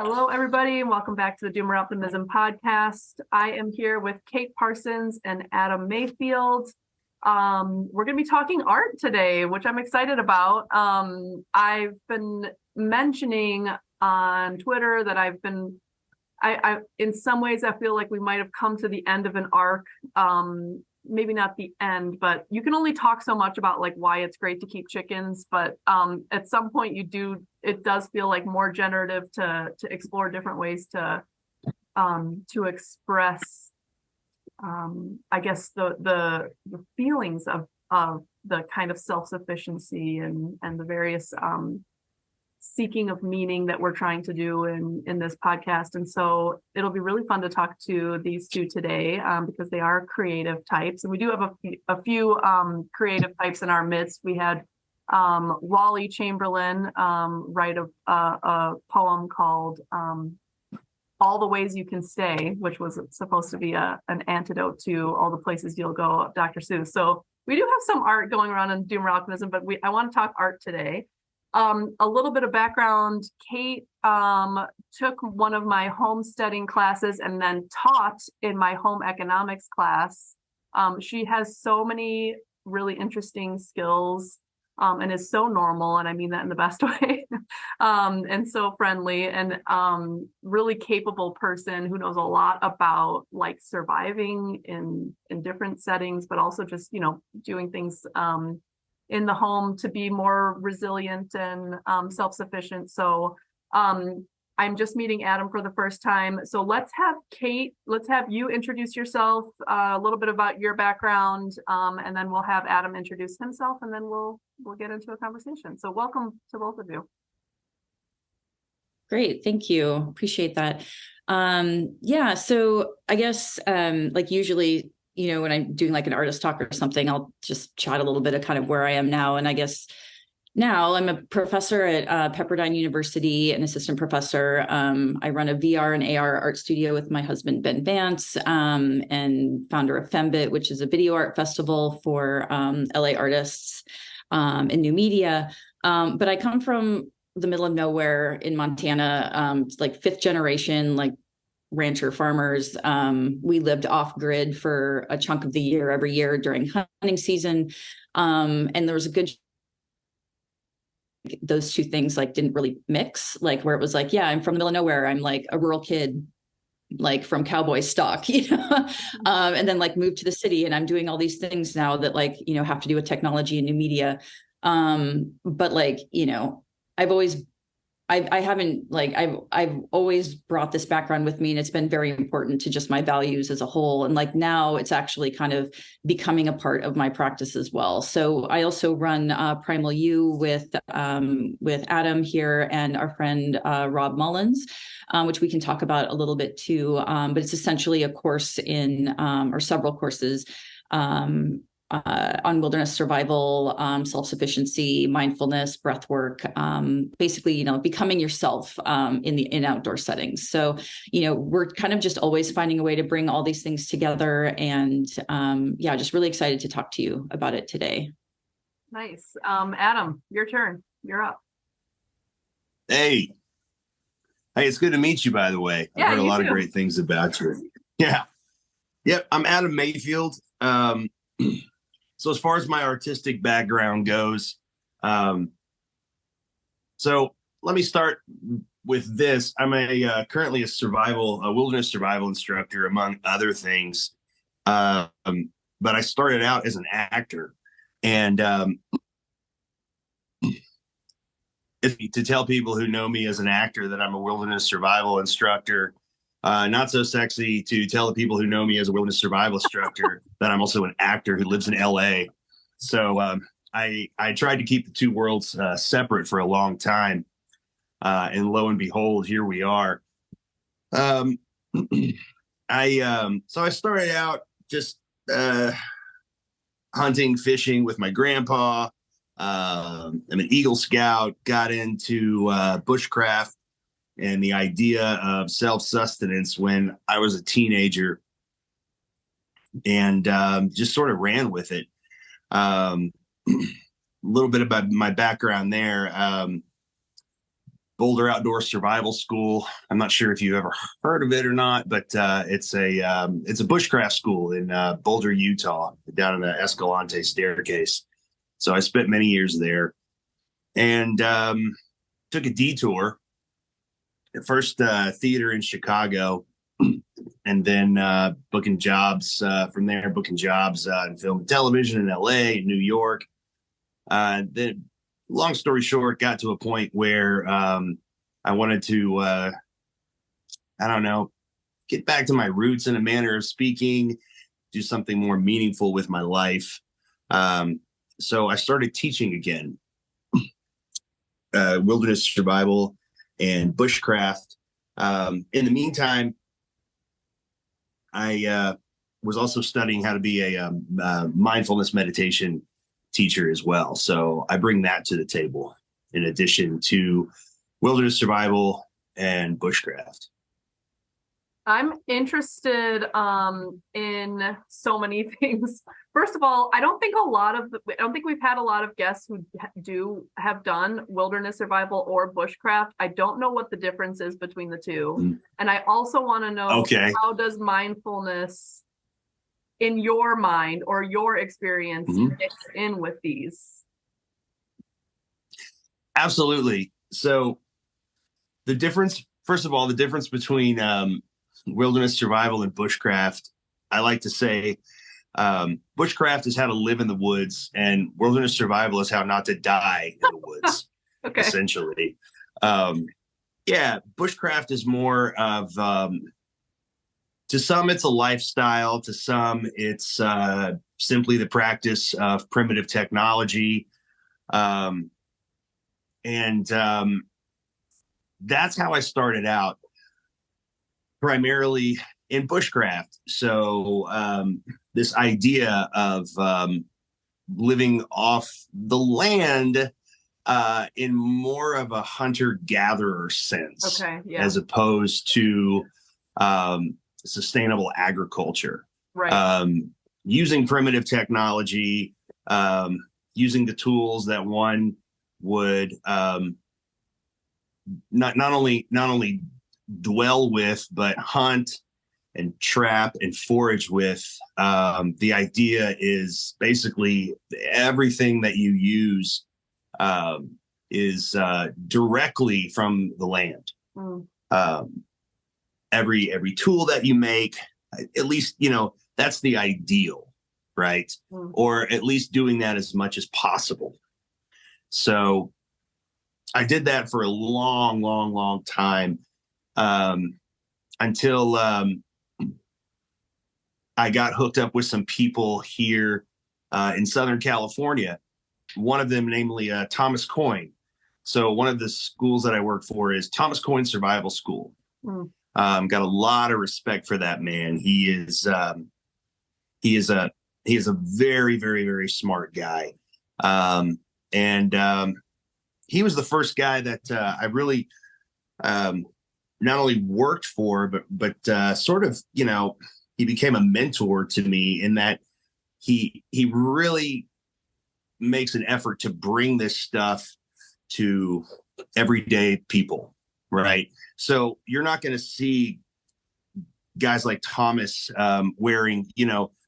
Hello, everybody, and welcome back to the Doomer Optimism podcast. I am here with Kate Parsons and Adam Mayfield. We're going to be talking art today, which I'm excited about. I've been mentioning on Twitter that I in some ways, I feel like we might have come to the end of an arc. Maybe not the end, but you can only talk so much about like why it's great to keep chickens. But at some point it does feel like more generative to explore different ways to express, I guess the feelings of the kind of self-sufficiency and the various seeking of meaning that we're trying to do in this podcast. And so it'll be really fun to talk to these two today because they are creative types. And we do have a few creative types in our midst. We had Wally Chamberlain write a poem called All the Ways You Can Stay, which was supposed to be an antidote to All the Places You'll Go, Dr. Seuss. So we do have some art going around in Doomer Optimism, but I want to talk art today. A little bit of background. Kate took one of my homesteading classes and then taught in my home economics class. She has so many really interesting skills and is so normal, and I mean that in the best way, and so friendly and really capable person who knows a lot about like surviving in different settings, but also just, doing things in the home to be more resilient and self-sufficient. So I'm just meeting Adam for the first time. So let's have you introduce yourself, a little bit about your background, and then we'll have Adam introduce himself, and then we'll get into a conversation. So welcome to both of you. Great, thank you. Appreciate that. So I guess like usually, when I'm doing like an artist talk or something, I'll just chat a little bit of kind of where I am now. And I guess now I'm a professor at Pepperdine University, an assistant professor. I run a VR and AR art studio with my husband, Ben Vance, and founder of Fembit, which is a video art festival for LA artists and new media. But I come from the middle of nowhere in Montana, like fifth generation, like rancher farmers. We lived off grid for a chunk of the year every year during hunting season. And there was a good, those two things like didn't really mix, like where it was like, yeah, I'm from the middle of nowhere. I'm like a rural kid, like from cowboy stock, and then like moved to the city, and I'm doing all these things now that like, have to do with technology and new media. But like, I've always brought this background with me, and it's been very important to just my values as a whole. And like now it's actually kind of becoming a part of my practice as well. So I also run Primal U with Adam here and our friend Rob Mullins, which we can talk about a little bit too. But it's essentially a course or several courses on wilderness survival, self-sufficiency, mindfulness, breath work, basically, becoming yourself in outdoor settings. So, we're kind of just always finding a way to bring all these things together, and just really excited to talk to you about it today. Nice. Adam, your turn. You're up. Hey, it's good to meet you, by the way. Yeah, I've heard a lot too. of great things about you. Yeah. Yep. I'm Adam Mayfield. So as far as my artistic background goes, so let me start with this. I'm currently a wilderness survival instructor, among other things. But I started out as an actor, and to tell people who know me as an actor that I'm a wilderness survival instructor. Not so sexy to tell the people who know me as a wilderness survival instructor that I'm also an actor who lives in LA. So I tried to keep the two worlds separate for a long time. And lo and behold, here we are. So I started out just hunting, fishing with my grandpa. I'm an Eagle Scout, got into bushcraft and the idea of self-sustenance when I was a teenager, and just sort of ran with it. A little bit about my background there. Boulder Outdoor Survival School. I'm not sure if you ever heard of it or not, but it's a bushcraft school in Boulder, Utah, down in the Escalante staircase. So I spent many years there, and took a detour. At first, theater in Chicago, and then booking jobs from there, booking jobs in film and television in LA, in New York. Then, long story short, got to a point where I wanted to, I don't know, get back to my roots in a manner of speaking, do something more meaningful with my life. So I started teaching again, wilderness survival and bushcraft. In the meantime, I was also studying how to be a mindfulness meditation teacher as well. So I bring that to the table in addition to wilderness survival and bushcraft. I'm interested in so many things. First of all, I don't think we've had a lot of guests who have done wilderness survival or bushcraft. I don't know what the difference is between the two. Mm-hmm. And I also want to know, how does mindfulness in your mind or your experience mix in with these? Absolutely. So the difference, first of all, the difference between wilderness survival and bushcraft, I like to say bushcraft is how to live in the woods, and wilderness survival is how not to die in the woods. Okay. Essentially. Bushcraft is more of, to some it's a lifestyle, to some it's simply the practice of primitive technology. That's how I started out, primarily in bushcraft. So this idea of living off the land in more of a hunter-gatherer sense, as opposed to sustainable agriculture. Right. Using primitive technology, using the tools that one would not only dwell with, but hunt and trap and forage with. The idea is basically everything that you use is directly from the land. Every tool that you make, at least, that's the ideal, right? Or at least doing that as much as possible. So I did that for a long time, until I got hooked up with some people here in Southern California. One of them, namely Thomas Coyne. So one of the schools that I work for is Thomas Coyne Survival School. Got a lot of respect for that man. He is a very, very, very smart guy. He was the first guy that I really not only worked for, but sort of, he became a mentor to me, in that he really makes an effort to bring this stuff to everyday people, right? So you're not going to see guys like Thomas wearing,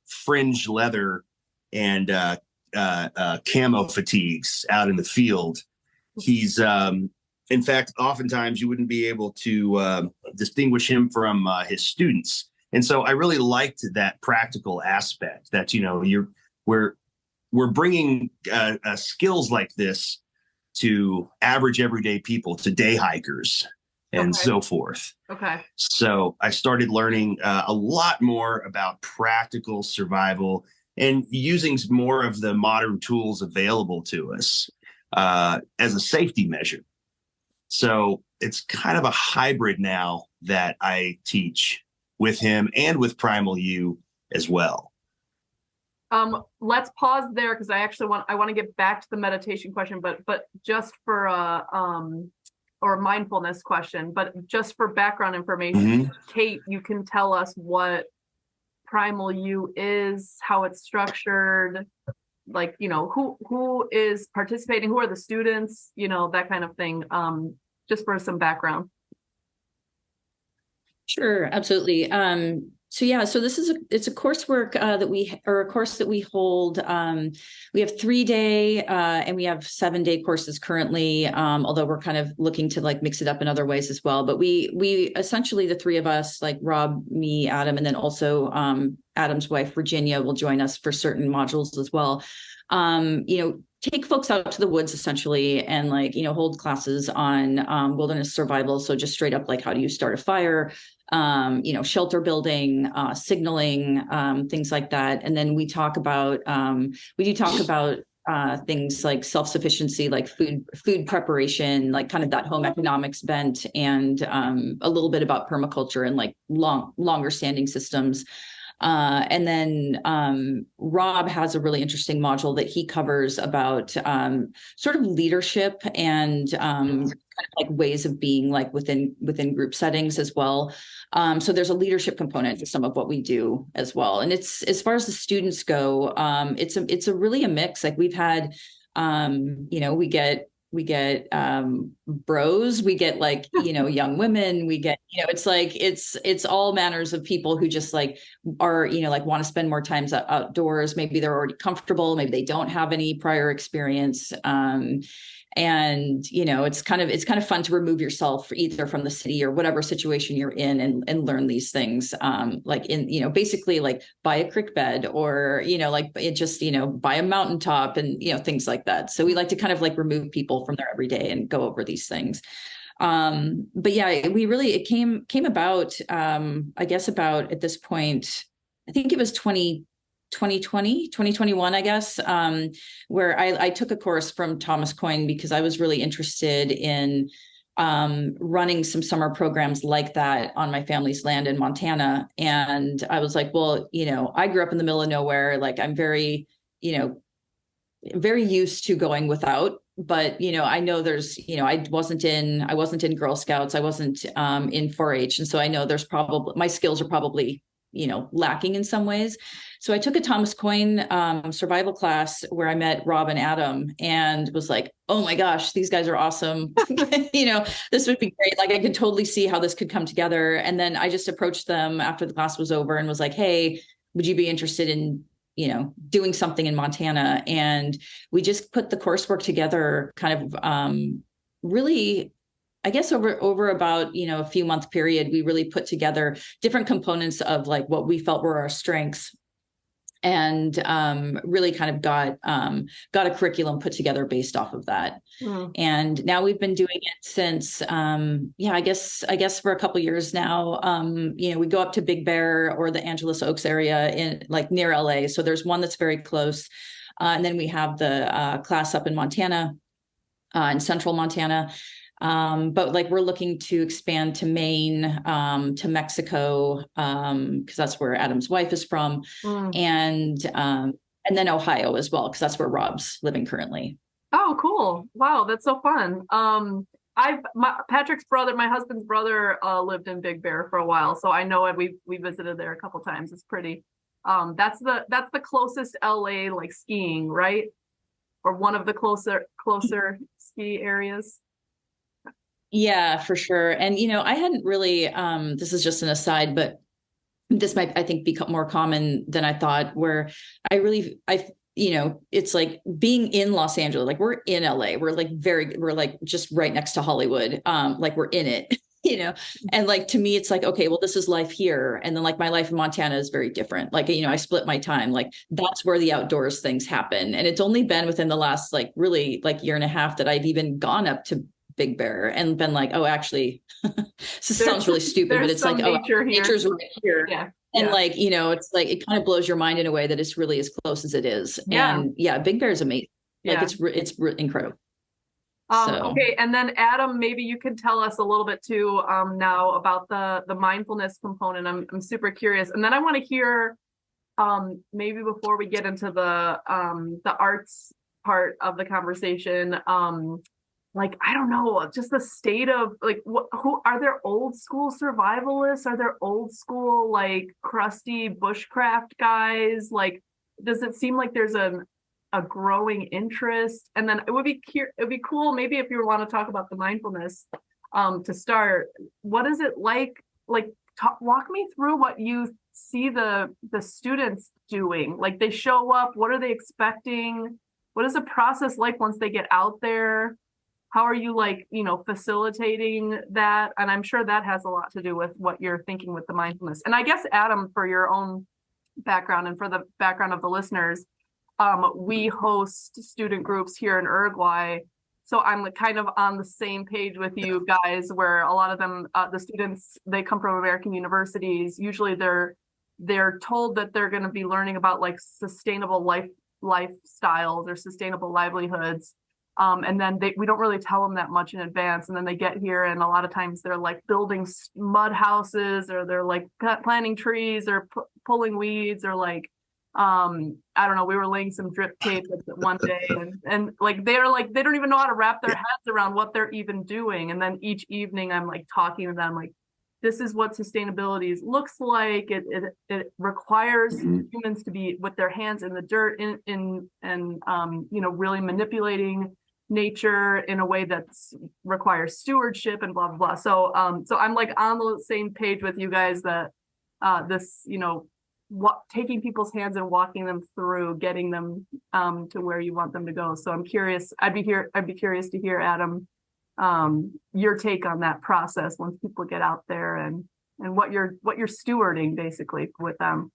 fringe leather and camo fatigues out in the field. He's, in fact, oftentimes you wouldn't be able to distinguish him from his students. And so I really liked that practical aspect that, we're bringing skills like this to average everyday people, to day hikers and so forth. Okay. So I started learning a lot more about practical survival and using more of the modern tools available to us as a safety measure. So it's kind of a hybrid now that I teach with him and with Primal U as well. Let's pause there, because I want to get back to the meditation question, but just for or mindfulness question, but just for background information, Kate, you can tell us what Primal U is, how it's structured, like, who is participating, who are the students, that kind of thing. just for some background. Sure, absolutely. So yeah, so it's a coursework a course that we hold. We have 3-day and we have 7-day courses currently. Although we're kind of looking to like mix it up in other ways as well. But we essentially, the three of us, like Rob, me, Adam, and then also Adam's wife Virginia will join us for certain modules as well. Take folks out to the woods essentially, and like hold classes on wilderness survival. So just straight up like, how do you start a fire? Shelter building, signaling, things like that. And then we do talk about things like self-sufficiency, like food preparation, like kind of that home economics bent, and a little bit about permaculture and like longer standing systems. And then Rob has a really interesting module that he covers about sort of leadership and kind of like ways of being like within group settings as well. So there's a leadership component to some of what we do as well. And it's, as far as the students go, it's a really a mix. Like we've had, we get bros, we get like young women, we get it's like it's all manners of people who just like are like want to spend more time outdoors. Maybe they're already comfortable, maybe they don't have any prior experience, and it's kind of fun to remove yourself either from the city or whatever situation you're in, and learn these things, like in basically like buy a creek bed, or like it just buy a mountaintop, and things like that. So we like to kind of like remove people from their everyday and go over these things. But yeah, it came about, I guess about at this point, I think it was 2021, I guess, where I took a course from Thomas Coyne because I was really interested in running some summer programs like that on my family's land in Montana. And I was like, well, I grew up in the middle of nowhere. Like I'm very, very used to going without, but I know there's I wasn't in Girl Scouts, I wasn't in 4-H, and so I know there's probably my skills are probably lacking in some ways. So I took a Thomas Coyne survival class where I met Rob and Adam, and was like, oh my gosh, these guys are awesome. This would be great. Like I could totally see how this could come together. And then I just approached them after the class was over and was like, hey, would you be interested in doing something in Montana? And we just put the coursework together kind of really, I guess over about, a few month period. We really put together different components of like what we felt were our strengths, and really kind of got a curriculum put together based off of that. And now we've been doing it since, I guess for a couple of years now. We go up to Big Bear or the Angeles Oaks area in like near LA. So there's one that's very close. And then we have the class up in Montana, in central Montana. But like we're looking to expand to Maine, to Mexico, because that's where Adam's wife is from, and then Ohio as well, because that's where Rob's living currently. Oh, cool! Wow, that's so fun. Patrick's brother, my husband's brother, lived in Big Bear for a while, so I know it. We visited there a couple times. It's pretty. That's the closest LA like skiing, right? Or one of the closer ski areas. Yeah, for sure. And, I hadn't really, this is just an aside, but this might, I think, become more common than I thought, where it's like being in Los Angeles, like we're in LA, we're like just right next to Hollywood. Like we're in it, and like, to me, it's like, okay, well, this is life here. And then like my life in Montana is very different. Like, I split my time, like that's where the outdoors things happen. And it's only been within the last, like really like year and a half that I've even gone up to Big Bear and been like, oh, actually, this sounds really stupid, but it's like, oh, nature's right here. Yeah. And like, it's like, it kind of blows your mind in a way that it's really as close as it is. Yeah. And yeah, Big Bear is amazing. Like it's incredible. Okay. And then Adam, maybe you could tell us a little bit too, now about the mindfulness component. I'm super curious. And then I want to hear, maybe before we get into the arts part of the conversation, like, I don't know, just the state of like, who are there old school survivalists? Are there old school, like crusty bushcraft guys? Like, does it seem like there's a growing interest? And then it would be cool, maybe if you want to talk about the mindfulness, to start, what is it like? Walk me through what you see the students doing. Like, they show up, what are they expecting? What is the process like once they get out there? How are you, like, facilitating that? And I'm sure that has a lot to do with what you're thinking with the mindfulness. And I guess, Adam, for your own background and for the background of the listeners, we host student groups here in Uruguay. So I'm kind of on the same page with you guys, where a lot of them, the students, they come from American universities. Usually they're told that they're going to be learning about, like, sustainable lifestyles or sustainable livelihoods. And then we don't really tell them that much in advance. And then they get here, and a lot of times they're like building mud houses, or they're like planting trees, or pulling weeds, or like, I don't know, we were laying some drip tape one day, and like, they don't even know how to wrap their heads around what they're even doing. And then each evening I'm like talking to them, like, this is what sustainability looks like. It requires humans to be with their hands in the dirt and really manipulating nature in a way that requires stewardship and blah blah blah. So I'm like on the same page with you guys, that this, taking people's hands and walking them through, getting them to where you want them to go. So I'm curious. I'd be curious to hear, Adam, your take on that process once people get out there, and what you're stewarding basically with them.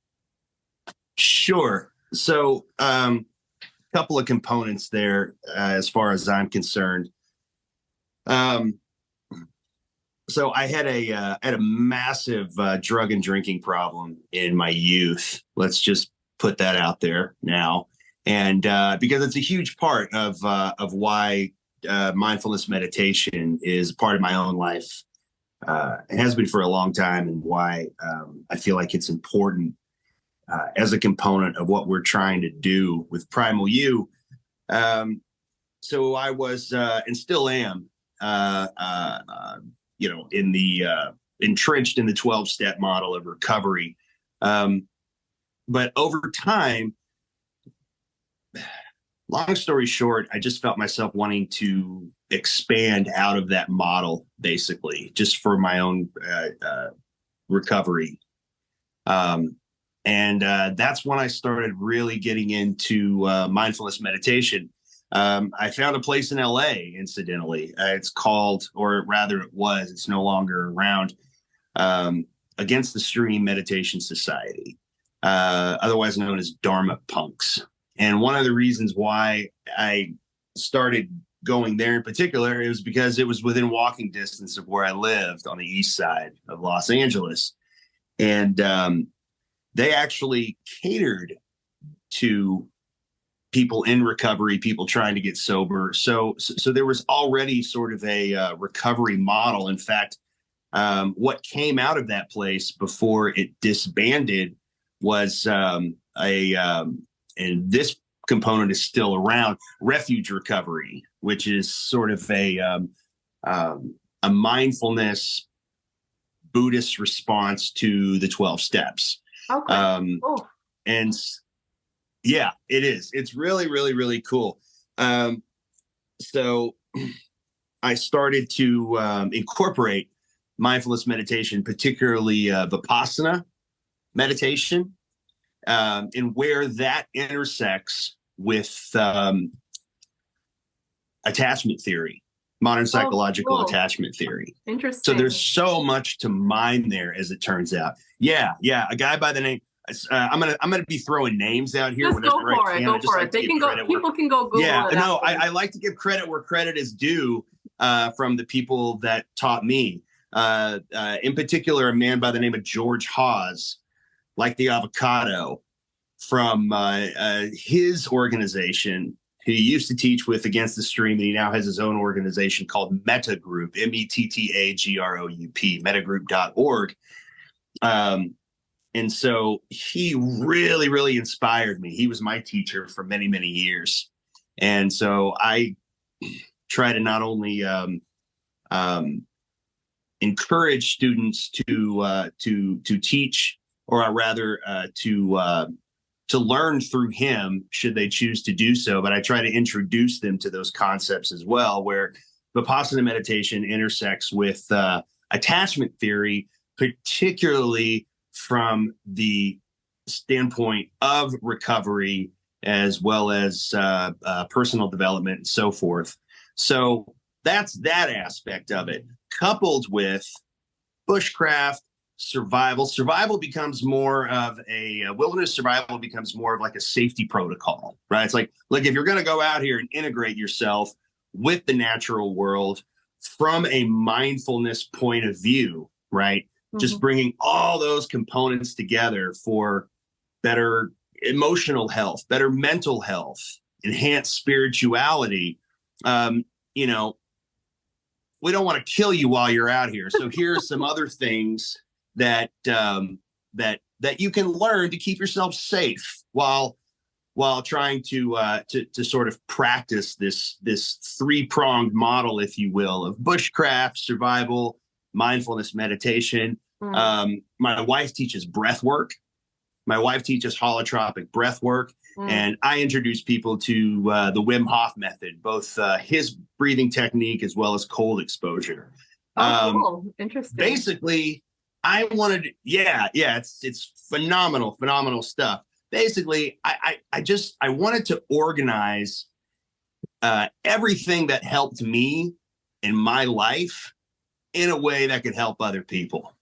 Sure. So, couple of components there, as far as I'm concerned. So I had a massive drug and drinking problem in my youth. Let's just put that out there now, and because it's a huge part of why mindfulness meditation is a part of my own life. It has been for a long time, and why I feel like it's important as a component of what we're trying to do with Primal U. So I was and still am, entrenched in the 12-step model of recovery. But over time, long story short, I just felt myself wanting to expand out of that model, basically, just for my own recovery. And that's when I started really getting into mindfulness meditation. I found a place in LA, incidentally. It's called, or rather it was, it's no longer around, Against the Stream Meditation Society, otherwise known as Dharma Punks. And one of the reasons why I started going there in particular, it was because it was within walking distance of where I lived on the east side of Los Angeles. And they actually catered to people in recovery, people trying to get sober. So there was already sort of a recovery model. In fact, what came out of that place before it disbanded was and this component is still around, refuge recovery, which is sort of a mindfulness Buddhist response to the 12 steps. Okay. Cool. And yeah, it is. It's really, really, really cool. So I started to incorporate mindfulness meditation, particularly Vipassana meditation, and where that intersects with attachment theory, modern psychological attachment theory. Interesting. So there's so much to mine there, as it turns out. Yeah. A guy by the name. I'm gonna be throwing names out here. Just go for it. Go for it. They can go. People can go Google it. Yeah. No, I like to give credit where credit is due, from the people that taught me. In particular, a man by the name of George Hawes, like the avocado, from his organization. He used to teach with Against the Stream, and he now has his own organization called Meta Group, METTAGROUP, metagroup.org. And so he really, really inspired me. He was my teacher for many, many years. And so I try to not only encourage students to teach, or rather to learn through him, should they choose to do so. But I try to introduce them to those concepts as well, where Vipassana meditation intersects with attachment theory, particularly from the standpoint of recovery, as well as personal development and so forth. So that's that aspect of it, coupled with bushcraft, survival. Survival becomes more of a wilderness survival becomes more of like a safety protocol, right? It's like, look, if you're going to go out here and integrate yourself with the natural world from a mindfulness point of view, right? Mm-hmm. Just bringing all those components together for better emotional health, better mental health, enhanced spirituality. You know, we don't want to kill you while you're out here. So here are some other things that you can learn to keep yourself safe while trying to sort of practice this three-pronged model, if you will, of bushcraft, survival, mindfulness, meditation. Mm. My wife teaches breath work. My wife teaches holotropic breath work. And I introduce people to the Wim Hof method, both his breathing technique as well as cold exposure. Cool. Interesting. Basically, I wanted, it's phenomenal stuff. Basically, I wanted to organize everything that helped me in my life in a way that could help other people.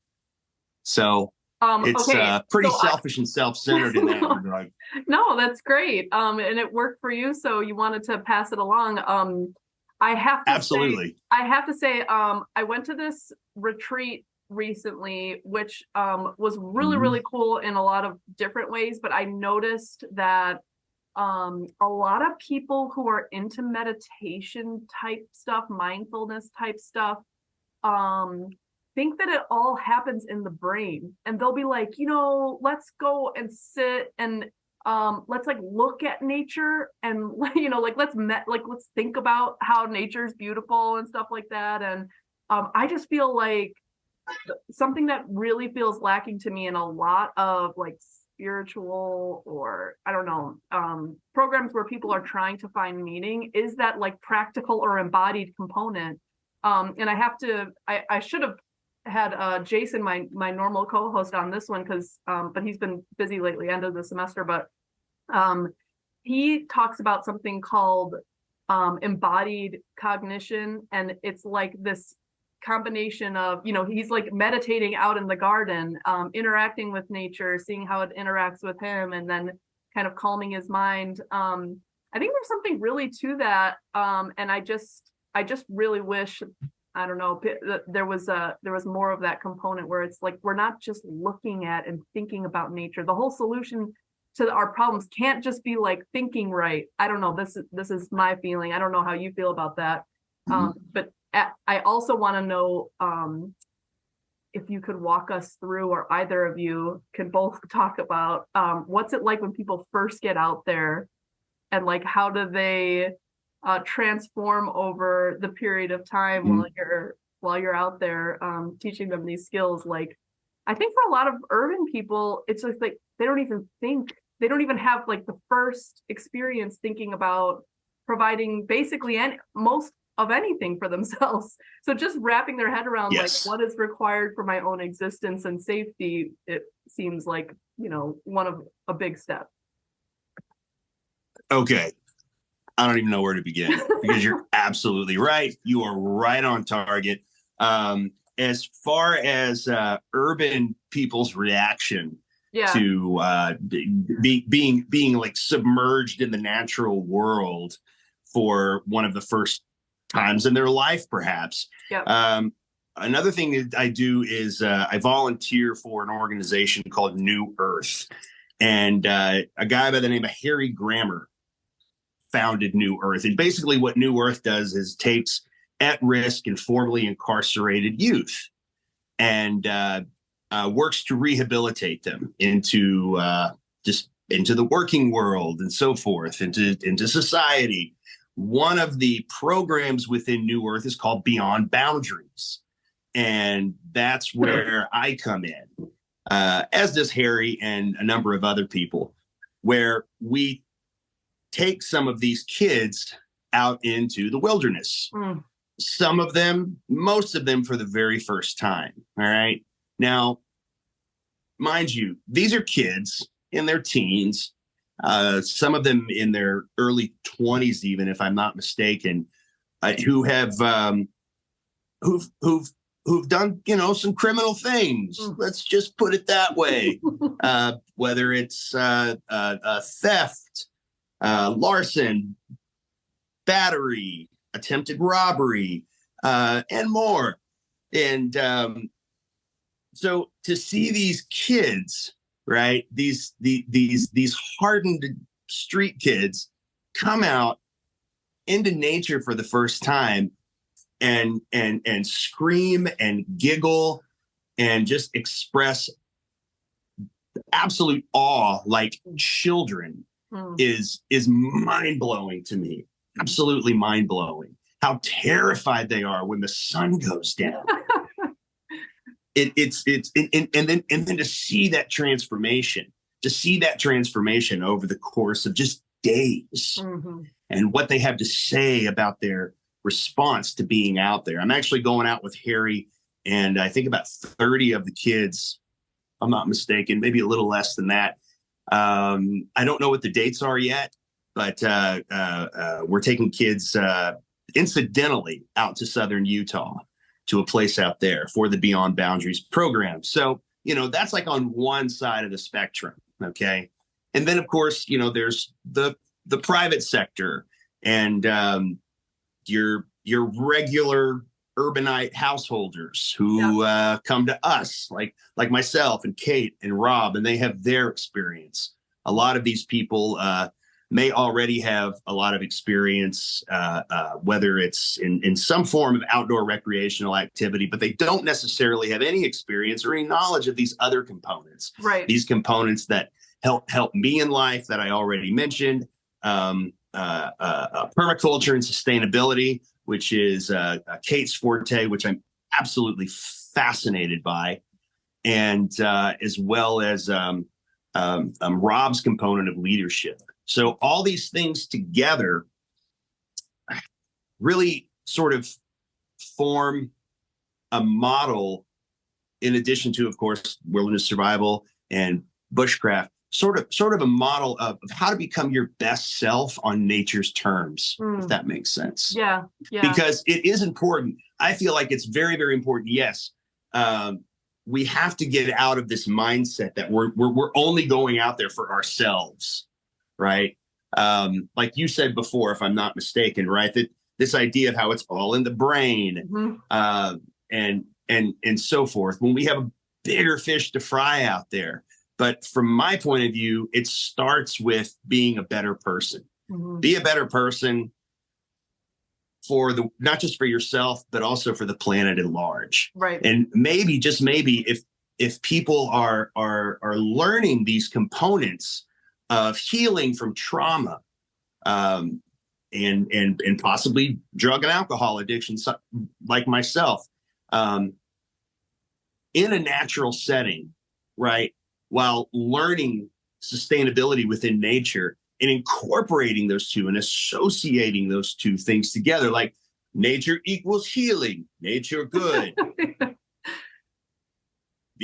So it's pretty selfish and self-centered in that regard. No, that's great. And it worked for you, so you wanted to pass it along. I have to say, I went to this retreat recently, which was really cool in a lot of different ways, but I noticed that a lot of people who are into meditation type stuff, mindfulness type stuff, think that it all happens in the brain, and they'll be like, let's go and sit and let's like look at nature and let's think about how nature's beautiful and stuff like that. And I just feel like something that really feels lacking to me in a lot of like spiritual, or I don't know, programs where people are trying to find meaning, is that like practical or embodied component. And I should have had Jason, my normal co-host, on this one, but he's been busy lately, end of the semester. But he talks about something called embodied cognition, and it's like this combination of, he's like meditating out in the garden, interacting with nature, seeing how it interacts with him, and then kind of calming his mind. I think there's something really to that, and I just really wish, I don't know, there was more of that component where it's like we're not just looking at and thinking about nature. The whole solution to our problems can't just be like thinking right. I don't know. This is my feeling. I don't know how you feel about that. But I also want to know if you could walk us through, or either of you can both talk about what's it like when people first get out there, and like how do they transform over the period of time while you're out there teaching them these skills. Like, I think for a lot of urban people, it's just like they don't even have like the first experience thinking about providing basically most of anything for themselves. So just wrapping their head around like what is required for my own existence and safety, it seems like, one of a big step. Okay. I don't even know where to begin, because you're absolutely right. You are right on target. As far as urban people's reaction to being like submerged in the natural world for one of the first times in their life, perhaps. Another thing that I do is I volunteer for an organization called New Earth, and a guy by the name of Harry Grammer founded New Earth. And basically what New Earth does is takes at-risk and formerly incarcerated youth and works to rehabilitate them into the working world and so forth, into society. One of the programs within New Earth is called Beyond Boundaries. And that's where I come in, as does Harry and a number of other people, where we take some of these kids out into the wilderness. some of them, most of them for the very first time. All right. Now, mind you, these are kids in their teens, some of them in their early 20s, even if I'm not mistaken, who have who've done, you know, some criminal things. Let's just put it that way. Whether it's theft, larceny, battery, attempted robbery, and more. And so to see these kids, right, these hardened street kids come out into nature for the first time and scream and giggle and just express absolute awe like children is mind-blowing to me. Absolutely mind-blowing. How terrified they are when the sun goes down. It's and then to see that transformation, over the course of just days, and what they have to say about their response to being out there. I'm actually going out with Harry and I think about 30 of the kids, if I'm not mistaken, maybe a little less than that. I don't know what the dates are yet, but we're taking kids incidentally out to Southern Utah to a place out there for the Beyond Boundaries program. So, you know, that's like on one side of the spectrum. Okay. And then of course, you know, there's the private sector and your regular urbanite householders who come to us like myself and Kate and Rob, and they have their experience. A lot of these people may already have a lot of experience, whether it's in some form of outdoor recreational activity, but they don't necessarily have any experience or any knowledge of these other components. Right. These components that help me in life that I already mentioned, permaculture and sustainability, which is Kate's forte, which I'm absolutely fascinated by, and as well as Rob's component of leadership. So all these things together really sort of form a model, in addition to, of course, wilderness survival and bushcraft, sort of a model of how to become your best self on nature's terms, if that makes sense. Yeah. Because it is important. I feel like it's very, very important. Yes. We have to get out of this mindset that we're only going out there for ourselves. Right. Like you said before, if I'm not mistaken, right, that this idea of how it's all in the brain, and so forth, when we have a bigger fish to fry out there. But from my point of view, it starts with being a better person. Be a better person for not just for yourself, but also for the planet at large. Right. And maybe, just maybe, if people are learning these components of healing from trauma, and possibly drug and alcohol addiction, like myself, in a natural setting, right, while learning sustainability within nature and incorporating those two and associating those two things together, like nature equals healing, nature good,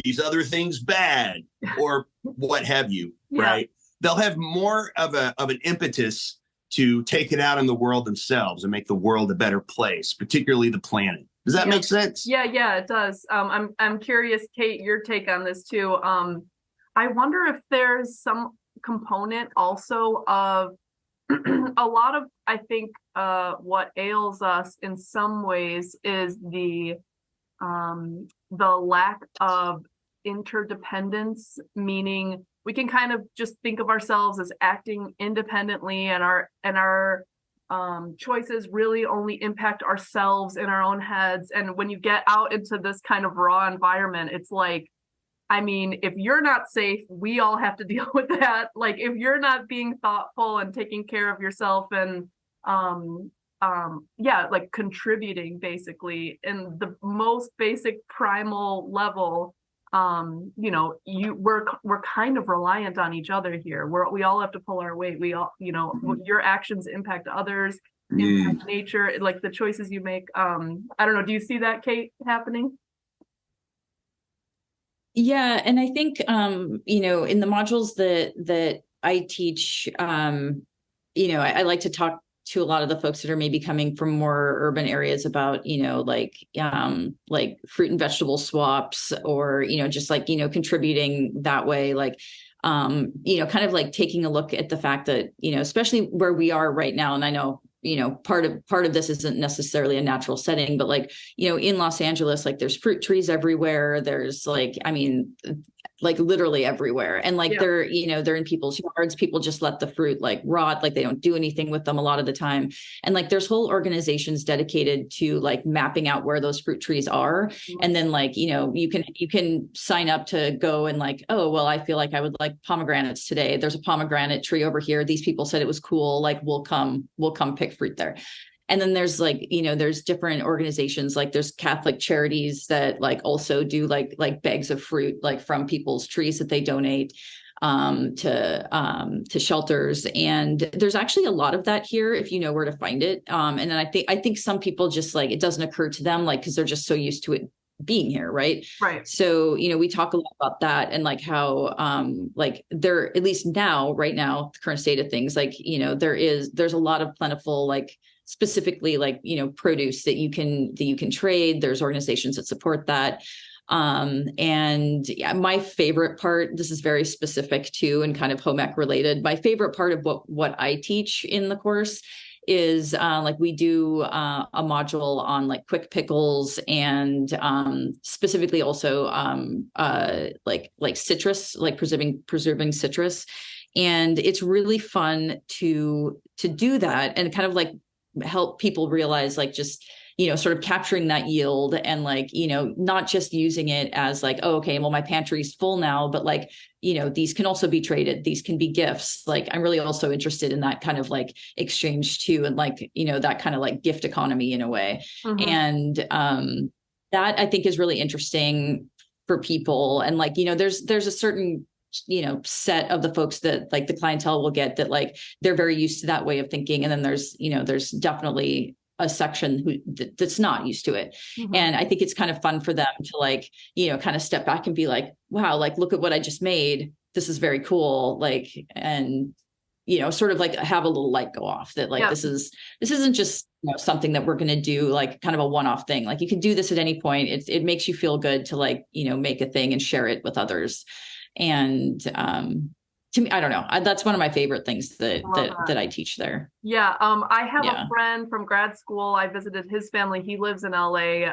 these other things bad, or what have you, right? They'll have more of an impetus to take it out in the world themselves and make the world a better place, particularly the planet. Does that make sense? Yeah, it does. I'm curious, Kate, your take on this too. I wonder if there's some component also of a lot of, I think, what ails us in some ways is the lack of interdependence, meaning we can kind of just think of ourselves as acting independently, and our choices really only impact ourselves in our own heads. And when you get out into this kind of raw environment, it's like, I mean, if you're not safe, we all have to deal with that. Like, if you're not being thoughtful and taking care of yourself and like contributing basically in the most basic primal level, we're kind of reliant on each other here. We all have to pull our weight. We all, your actions impact others. Mm. nature, like the choices you make. I don't know. Do you see that, Kate, happening? Yeah, and I think in the modules that I teach, I like to talk to a lot of the folks that are maybe coming from more urban areas about, like fruit and vegetable swaps, or, just like, contributing that way, like, kind of like taking a look at the fact that, especially where we are right now. And I know, part of this isn't necessarily a natural setting, but like, in Los Angeles, like there's fruit trees everywhere. There's like, I mean, like literally everywhere. And like they're in people's yards. People just let the fruit like rot, like they don't do anything with them a lot of the time. And like there's whole organizations dedicated to like mapping out where those fruit trees are. And then like, you can sign up to go and like, oh, well, I feel like I would like pomegranates today. There's a pomegranate tree over here. These people said it was cool. Like we'll come pick fruit there. And then there's like, there's different organizations, like there's Catholic charities that like also do like bags of fruit, like from people's trees that they donate to shelters. And there's actually a lot of that here if you know where to find it. And then I think some people just like, it doesn't occur to them, like, cause they're just so used to it being here. Right. So, we talk a lot about that and like how, like there, at least now, right now, the current state of things, like, there's a lot of plentiful, like, specifically like, produce that you can trade. There's organizations that support that. And yeah, my favorite part, this is very specific to and kind of home ec related. My favorite part of what I teach in the course is like we do a module on like quick pickles and specifically also like citrus, like preserving citrus. And it's really fun to do that and kind of like help people realize like just sort of capturing that yield and like not just using it as like, oh, okay, well my pantry's full now, but like these can also be traded, these can be gifts. Like I'm really also interested in that kind of like exchange too, and like that kind of like gift economy in a way. And that I think is really interesting for people. And like there's a certain set of the folks that like the clientele will get that like they're very used to that way of thinking, and then there's definitely a section that's not used to it. And I think it's kind of fun for them to like kind of step back and be like, wow, like look at what I just made, this is very cool, like, and sort of like have a little light go off that like this isn't just something that we're going to do like kind of a one-off thing. Like you can do this at any point. It makes you feel good to like make a thing and share it with others. And to me, I don't know, that's one of my favorite things that I teach there. Yeah. I have a friend from grad school. I visited his family. He lives in LA.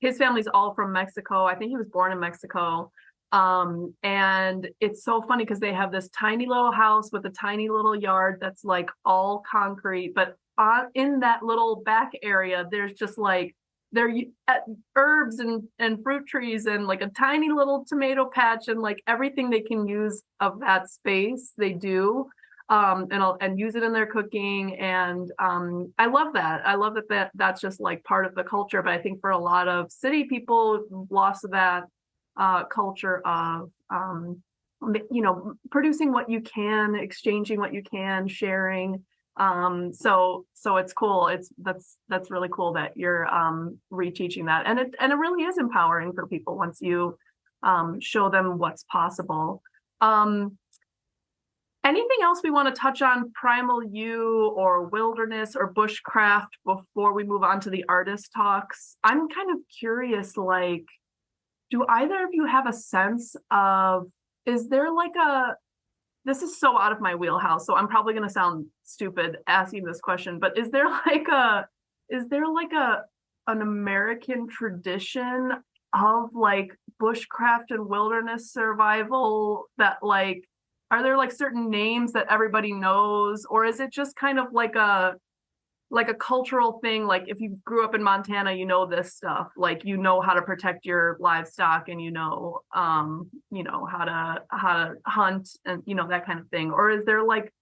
His family's all from Mexico. I think he was born in Mexico. And it's so funny because they have this tiny little house with a tiny little yard that's like all concrete, but in that little back area, there's just like herbs and fruit trees and like a tiny little tomato patch and like everything they can use of that space they do, and use it in their cooking. And I love that that's just like part of the culture. But I think for a lot of city people, lost that culture of producing what you can, exchanging what you can, sharing. So it's cool. That's really cool that you're reteaching that, and it really is empowering for people once you show them what's possible. Anything else we want to touch on Primal U or wilderness or bushcraft before we move on to the artist talks? I'm kind of curious, like, do either of you have a sense of, is there like this is so out of my wheelhouse, so I'm probably going to sound stupid asking this question, but is there like an American tradition of like bushcraft and wilderness survival that like, are there like certain names that everybody knows, or is it just kind of like a cultural thing? Like if you grew up in Montana, this stuff, like how to protect your livestock, and how to hunt, and that kind of thing. Or is there like,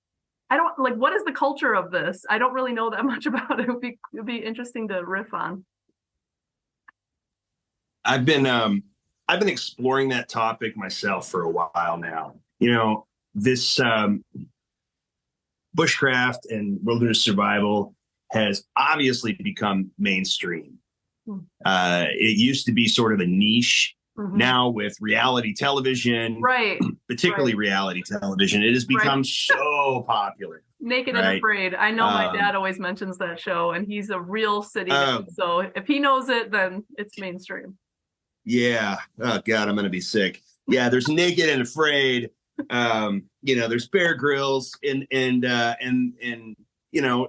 I don't like, what is the culture of this? I don't really know that much about it. It'd be interesting to riff on. I've been exploring that topic myself for a while now. This bushcraft and wilderness survival has obviously become mainstream. Hmm. It used to be sort of a niche. Mhm. Now with reality television, Right. particularly reality television, it has become Right. so popular. Naked and Right. Afraid. I know my Um, dad always mentions that show, and he's a real city guy. Oh, So if he knows it, then it's mainstream. yeah. Oh God, I'm gonna be sick. Yeah, there's Naked and Afraid. There's Bear Grylls, and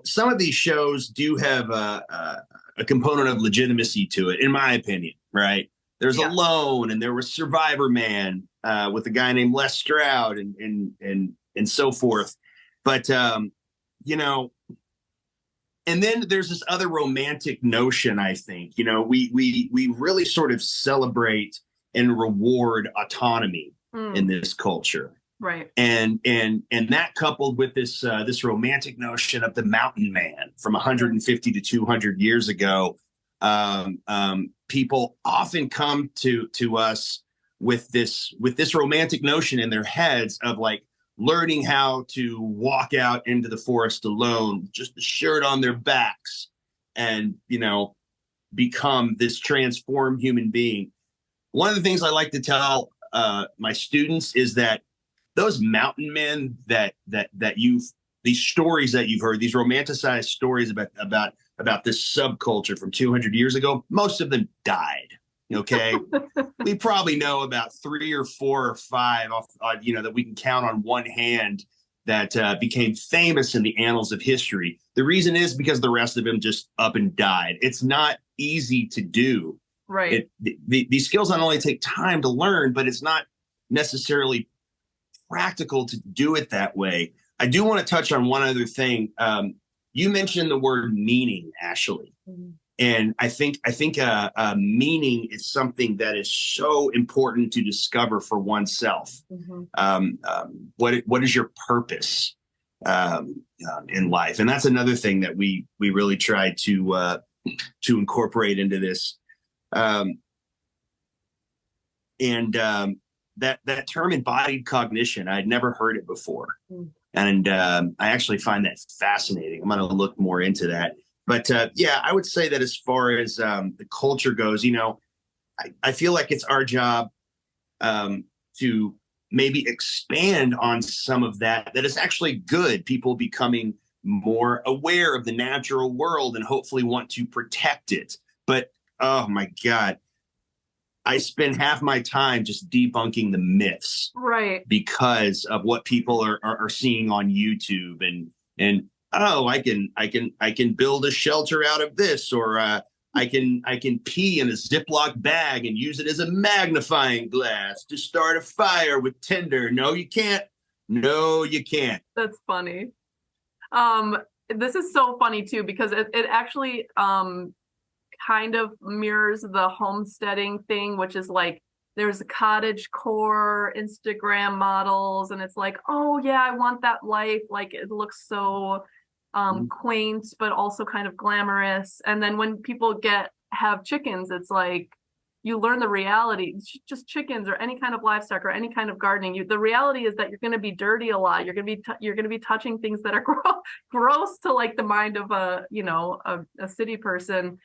some of these shows do have a component of legitimacy to it, in my opinion. Right? There's Yeah. Alone, and there was Survivor Man with a guy named Les Stroud, and so forth. But and then there's this other romantic notion, I think. We really sort of celebrate and reward autonomy in this culture. Right. And that coupled with this romantic notion of the mountain man from 150 to 200 years ago, people often come to us with this romantic notion in their heads of like learning how to walk out into the forest alone, just the shirt on their backs, and become this transformed human being. One of the things I like to tell my students is that those mountain men these stories that you've heard, these romanticized stories about this subculture from 200 years ago, most of them died. Okay. We probably know about 3 or 4 or 5 that we can count on one hand that became famous in the annals of history. The reason is because the rest of them just up and died. It's not easy to do. Right. These skills not only take time to learn, but it's not necessarily practical to do it that way. I do want to touch on one other thing. You mentioned the word meaning, Ashley. Mm-hmm. And I think meaning is something that is so important to discover for oneself. Mm-hmm. What is your purpose in life? And that's another thing that we really try to incorporate into this. That term embodied cognition, I'd never heard it before. Mm. And I actually find that fascinating. I'm going to look more into that. But I would say that as far as the culture goes, I feel like it's our job to maybe expand on some of that is actually good. People becoming more aware of the natural world and hopefully want to protect it. But, oh, my God, I spend half my time just debunking the myths. Right. Because of what people are seeing on YouTube and oh, I can build a shelter out of this, or I can pee in a Ziploc bag and use it as a magnifying glass to start a fire with tinder. No, you can't. No, you can't. That's funny. This is so funny too, because it actually kind of mirrors the homesteading thing, which is like there's cottage core Instagram models, and it's like, oh yeah, I want that life. Like it looks so quaint, but also kind of glamorous. And then when people have chickens, it's like you learn the reality. Just chickens or any kind of livestock or any kind of gardening. The reality is that you're going to be dirty a lot. You're going to be touching things that are gross to like the mind of a city person.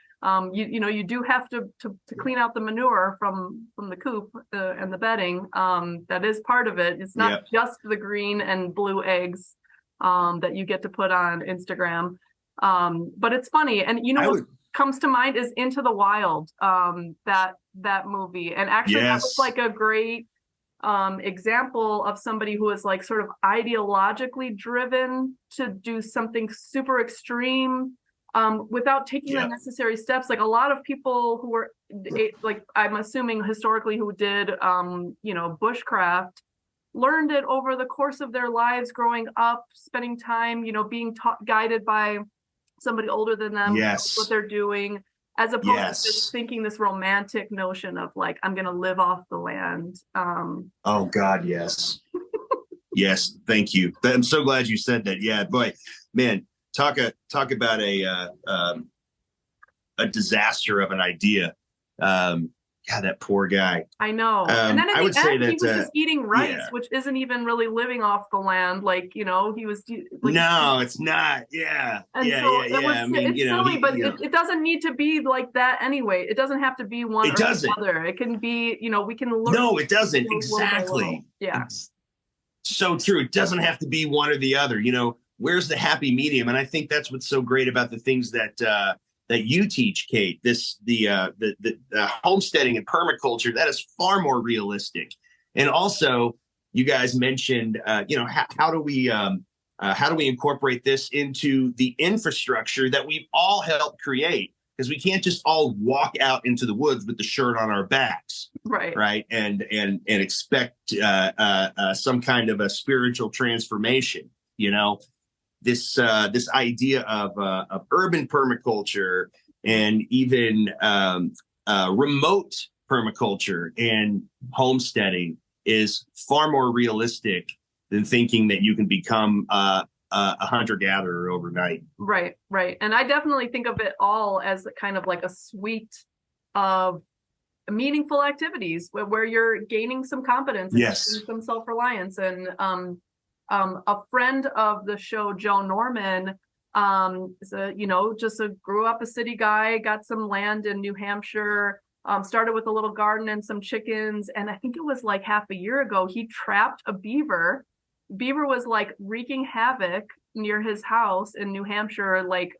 You do have to clean out the manure from the coop and the bedding. That is part of it. It's not just the green and blue eggs that you get to put on Instagram. But it's funny. And what comes to mind is Into the Wild, that movie. And actually that was like a great example of somebody who is like sort of ideologically driven to do something super extreme without taking the necessary steps. Like a lot of people who were like, I'm assuming historically who did bushcraft learned it over the course of their lives, growing up, spending time, being guided by somebody older than them, what they're doing, as opposed to just thinking this romantic notion of like, I'm going to live off the land. Oh God, yes. Yes. Thank you. I'm so glad you said that. Yeah, boy, man, talk about a disaster of an idea. God, that poor guy. I know. And then I in would the say end, he that was just eating rice, yeah. which isn't even really living off the land. Like, you know, he was like, No, it's not. Yeah, and yeah, so yeah, yeah. I mean, it's you know, silly, but you know, it doesn't need to be like that anyway. It doesn't have to be one it or the doesn't. other. It can be, you know, we can learn No, it doesn't. little by little. Exactly. Yeah. It's so true. It doesn't have to be one or the other. You know, where's the happy medium? And I think that's what's so great about the things that that you teach, Kate. The homesteading and permaculture, that is far more realistic. And also, you guys mentioned, you know, how do we incorporate this into the infrastructure that we've all helped create? Because we can't just all walk out into the woods with the shirt on our backs, right, and expect some kind of a spiritual transformation. You know, this idea of urban permaculture and even remote permaculture and homesteading is far more realistic than thinking that you can become a hunter-gatherer overnight. Right. And I definitely think of it all as kind of like a suite of meaningful activities where you're gaining some competence and some self-reliance. And a friend of the show, Joe Norman, is grew up a city guy, got some land in New Hampshire, started with a little garden and some chickens. And I think it was like half a year ago, he trapped a beaver. Beaver was like wreaking havoc near his house in New Hampshire, like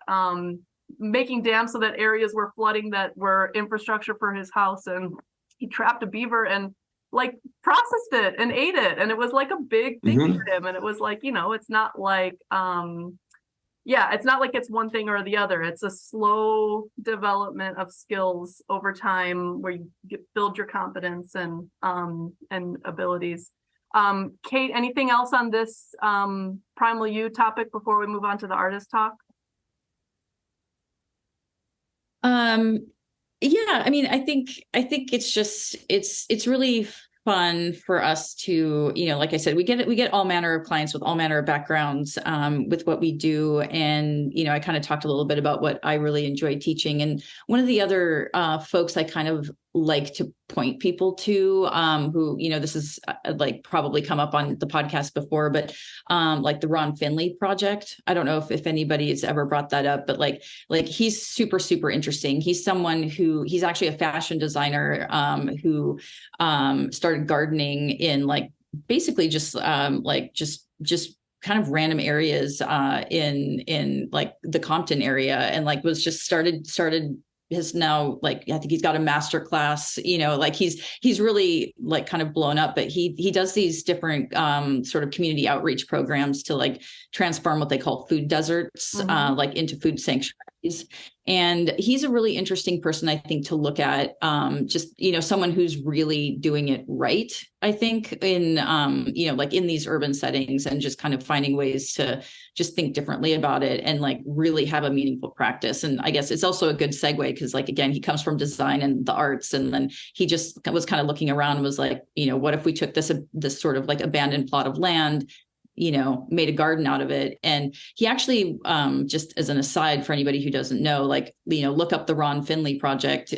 making dams so that areas were flooding that were infrastructure for his house. And he trapped a beaver and like processed it and ate it. And it was like a big thing for him. And it was like, you know, it's not like, it's not like it's one thing or the other. It's a slow development of skills over time where you build your confidence and abilities. Kate, anything else on this Primal U topic before we move on to the artist talk? Yeah, I mean, I think it's just it's really fun for us to, you know, like I said, we get all manner of clients with all manner of backgrounds with what we do. And, you know, I kind of talked a little bit about what I really enjoy teaching. And one of the other folks I kind of like to point people to who, you know, this is like probably come up on the podcast before, but like the Ron Finley project. I don't know if anybody has ever brought that up, but like he's super, super interesting. He's someone he's actually a fashion designer who started gardening in like basically just just kind of random areas in like the Compton area, and like was just started his now, like, I think he's got a master class, you know, like he's really like kind of blown up, but he does these different sort of community outreach programs to like transform what they call food deserts, like into food sanctuaries. And he's a really interesting person, I think, to look at, just, you know, someone who's really doing it right, I think, in, you know, like in these urban settings, and just kind of finding ways to just think differently about it and like really have a meaningful practice. And I guess it's also a good segue because, like, again, he comes from design and the arts, and then he just was kind of looking around and was like, you know, what if we took this sort of like abandoned plot of land, you know, made a garden out of it. And he actually, just as an aside for anybody who doesn't know, like, you know, look up the Ron Finley project.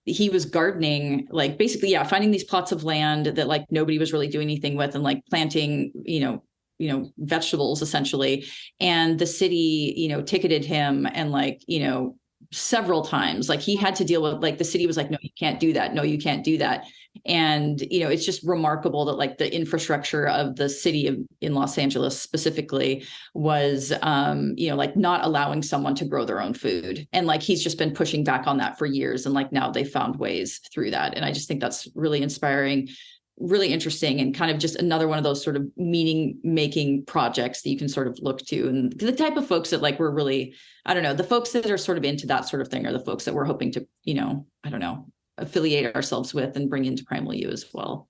He was gardening, like basically, finding these plots of land that like nobody was really doing anything with, and like planting, you know, vegetables essentially. And the city, you know, ticketed him, and like, you know, several times, like he had to deal with, like, the city was like, no, you can't do that. No, you can't do that. And, you know, it's just remarkable that like the infrastructure of the city in Los Angeles specifically was, you know, like not allowing someone to grow their own food. And like, he's just been pushing back on that for years. And like, now they found ways through that. And I just think that's really inspiring, really interesting, and kind of just another one of those sort of meaning making projects that you can sort of look to. And the type of folks that like, we're really, I don't know, the folks that are sort of into that sort of thing are the folks that we're hoping to, you know, I don't know, affiliate ourselves with and bring into Primal U as well.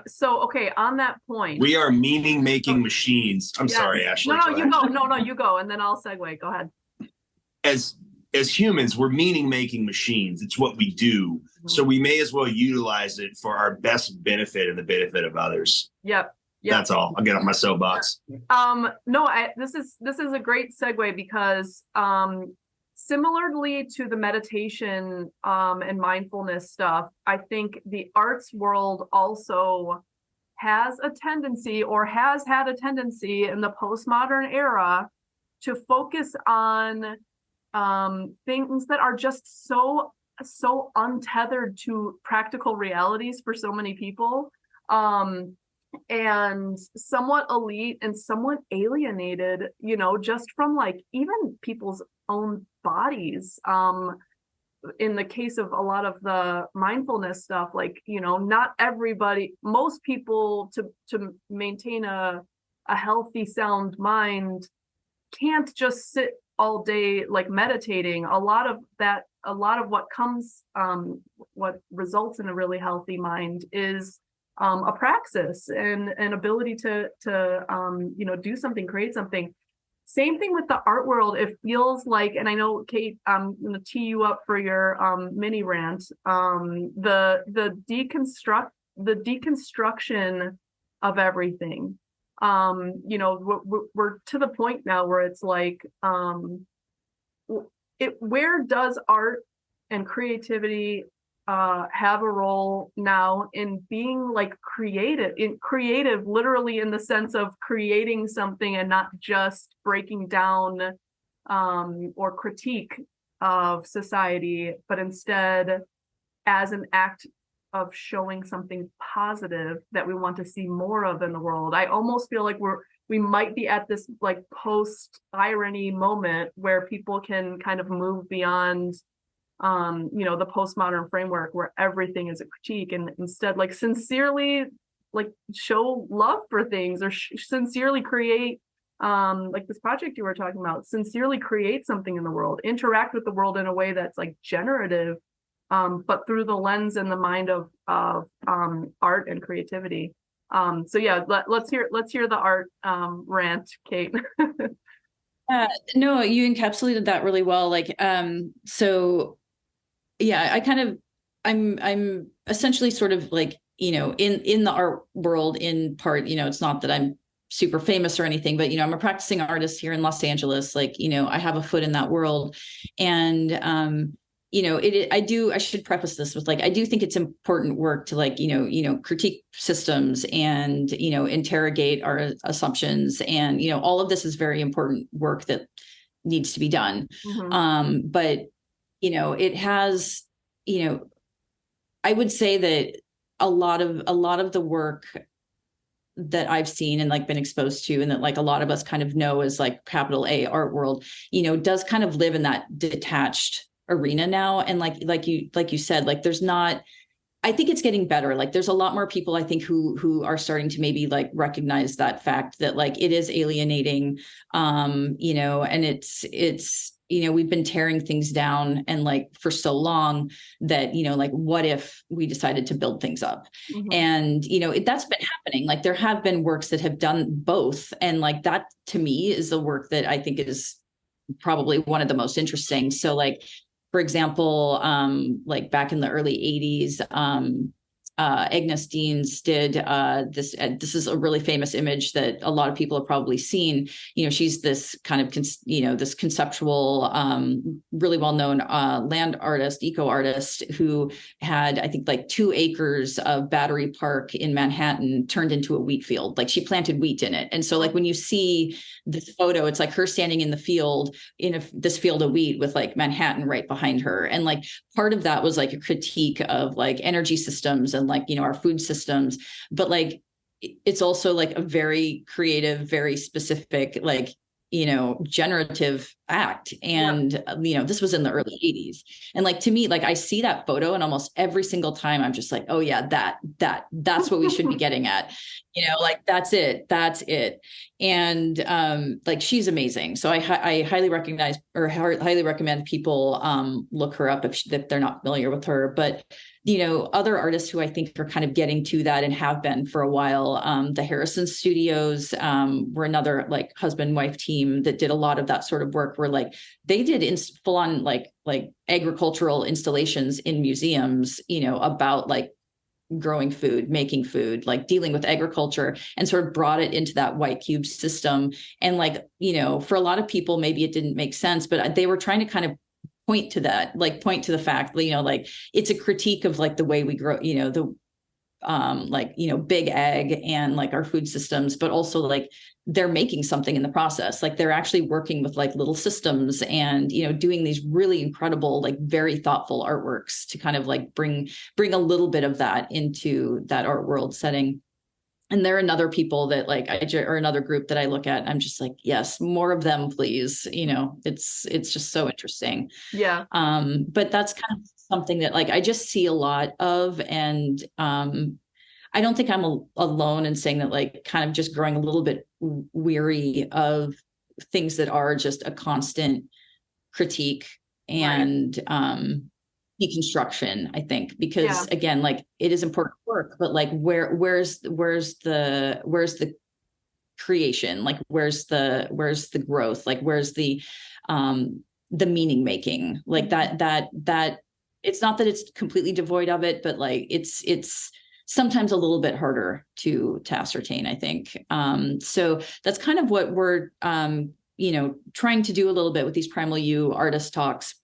So, okay, on that point, we are meaning making machines. I'm sorry, Ashley. No, you go. No, you go. And then I'll segue. Go ahead. As humans, we're meaning making machines. It's what we do. So we may as well utilize it for our best benefit and the benefit of others. Yep. That's all. I'll get off my soapbox. No, this is a great segue because similarly to the meditation and mindfulness stuff, I think the arts world also has a tendency, or has had a tendency in the postmodern era, to focus on things that are just so untethered to practical realities for so many people, and somewhat elite and somewhat alienated, just from like even people's own bodies. In the case of a lot of the mindfulness stuff, like, not everybody, most people, to maintain a healthy, sound mind, can't just sit all day like meditating. A lot of what comes, what results in a really healthy mind is a praxis and an ability to do something, create something. Same thing with the art world. It feels like, and I know, Kate, I'm going to tee you up for your mini rant. The deconstruction of everything. We're to the point now where it's like, where does art and creativity have a role now in being like creative, literally in the sense of creating something and not just breaking down or critique of society, but instead as an act of showing something positive that we want to see more of in the world. I almost feel like we might be at this like post irony moment where people can kind of move beyond the postmodern framework where everything is a critique, and instead like sincerely like show love for things, or sincerely create, like this project you were talking about, sincerely create something in the world, interact with the world in a way that's like generative, but through the lens and the mind of art and creativity. So yeah, let's hear the art rant, Kate. No, you encapsulated that really well. Like, so yeah, I'm essentially sort of like, in the art world in part, it's not that I'm super famous or anything, but, I'm a practicing artist here in Los Angeles. Like, I have a foot in that world. And, I should preface this with like, I do think it's important work to like, critique systems and, interrogate our assumptions. And, all of this is very important work that needs to be done. Mm-hmm. But, it has, I would say that a lot of the work that I've seen and like been exposed to, and that like a lot of us kind of know as like capital A art world, does kind of live in that detached arena now. And like you said, like there's not, I think it's getting better. Like there's a lot more people I think who are starting to maybe like recognize that fact that like it is alienating, and it's we've been tearing things down and like for so long that, like, what if we decided to build things up? Mm-hmm. And, that's been happening. Like there have been works that have done both. And like that to me is the work that I think is probably one of the most interesting. So like, for example, like back in the early 80s, Agnes Deans did this. This is a really famous image that a lot of people have probably seen. She's this kind of, this conceptual, really well-known land artist, eco artist who had, I think, like 2 acres of Battery Park in Manhattan turned into a wheat field. Like she planted wheat in it. And so like when you see this photo, it's like her standing in the field in this field of wheat with like Manhattan right behind her. And like part of that was like a critique of like energy systems and like, our food systems, but like, it's also like a very creative, very specific, like, generative act. And, this was in the early 80s. And like, to me, like I see that photo and almost every single time I'm just like, oh yeah, that's what we should be getting at, like, that's it. And, like, she's amazing. So I highly recognize or highly recommend people, look her up if they're not familiar with her, but other artists who I think are kind of getting to that and have been for a while. The Harrison Studios were another like husband-wife team that did a lot of that sort of work where like they did full on like agricultural installations in museums, about like growing food, making food, like dealing with agriculture, and sort of brought it into that white cube system. And like, for a lot of people, maybe it didn't make sense, but they were trying to kind of point to that, like point to the fact, like it's a critique of like the way we grow, the like, big ag and like our food systems, but also like they're making something in the process. Like they're actually working with like little systems and, doing these really incredible, like very thoughtful artworks to kind of like bring a little bit of that into that art world setting. And there are another people that like or another group that I look at and I'm just like, yes, more of them, please. It's just so interesting. Yeah. But that's kind of something that like I just see a lot of. And I don't think I'm alone in saying that, like kind of just growing a little bit weary of things that are just a constant critique and deconstruction, I think, because again, like it is important work, but like where's the creation? Like where's the growth? Like where's the meaning making? Like that it's not that it's completely devoid of it, but like it's sometimes a little bit harder to ascertain, I think. So that's kind of what we're trying to do a little bit with these Primal U artist talks.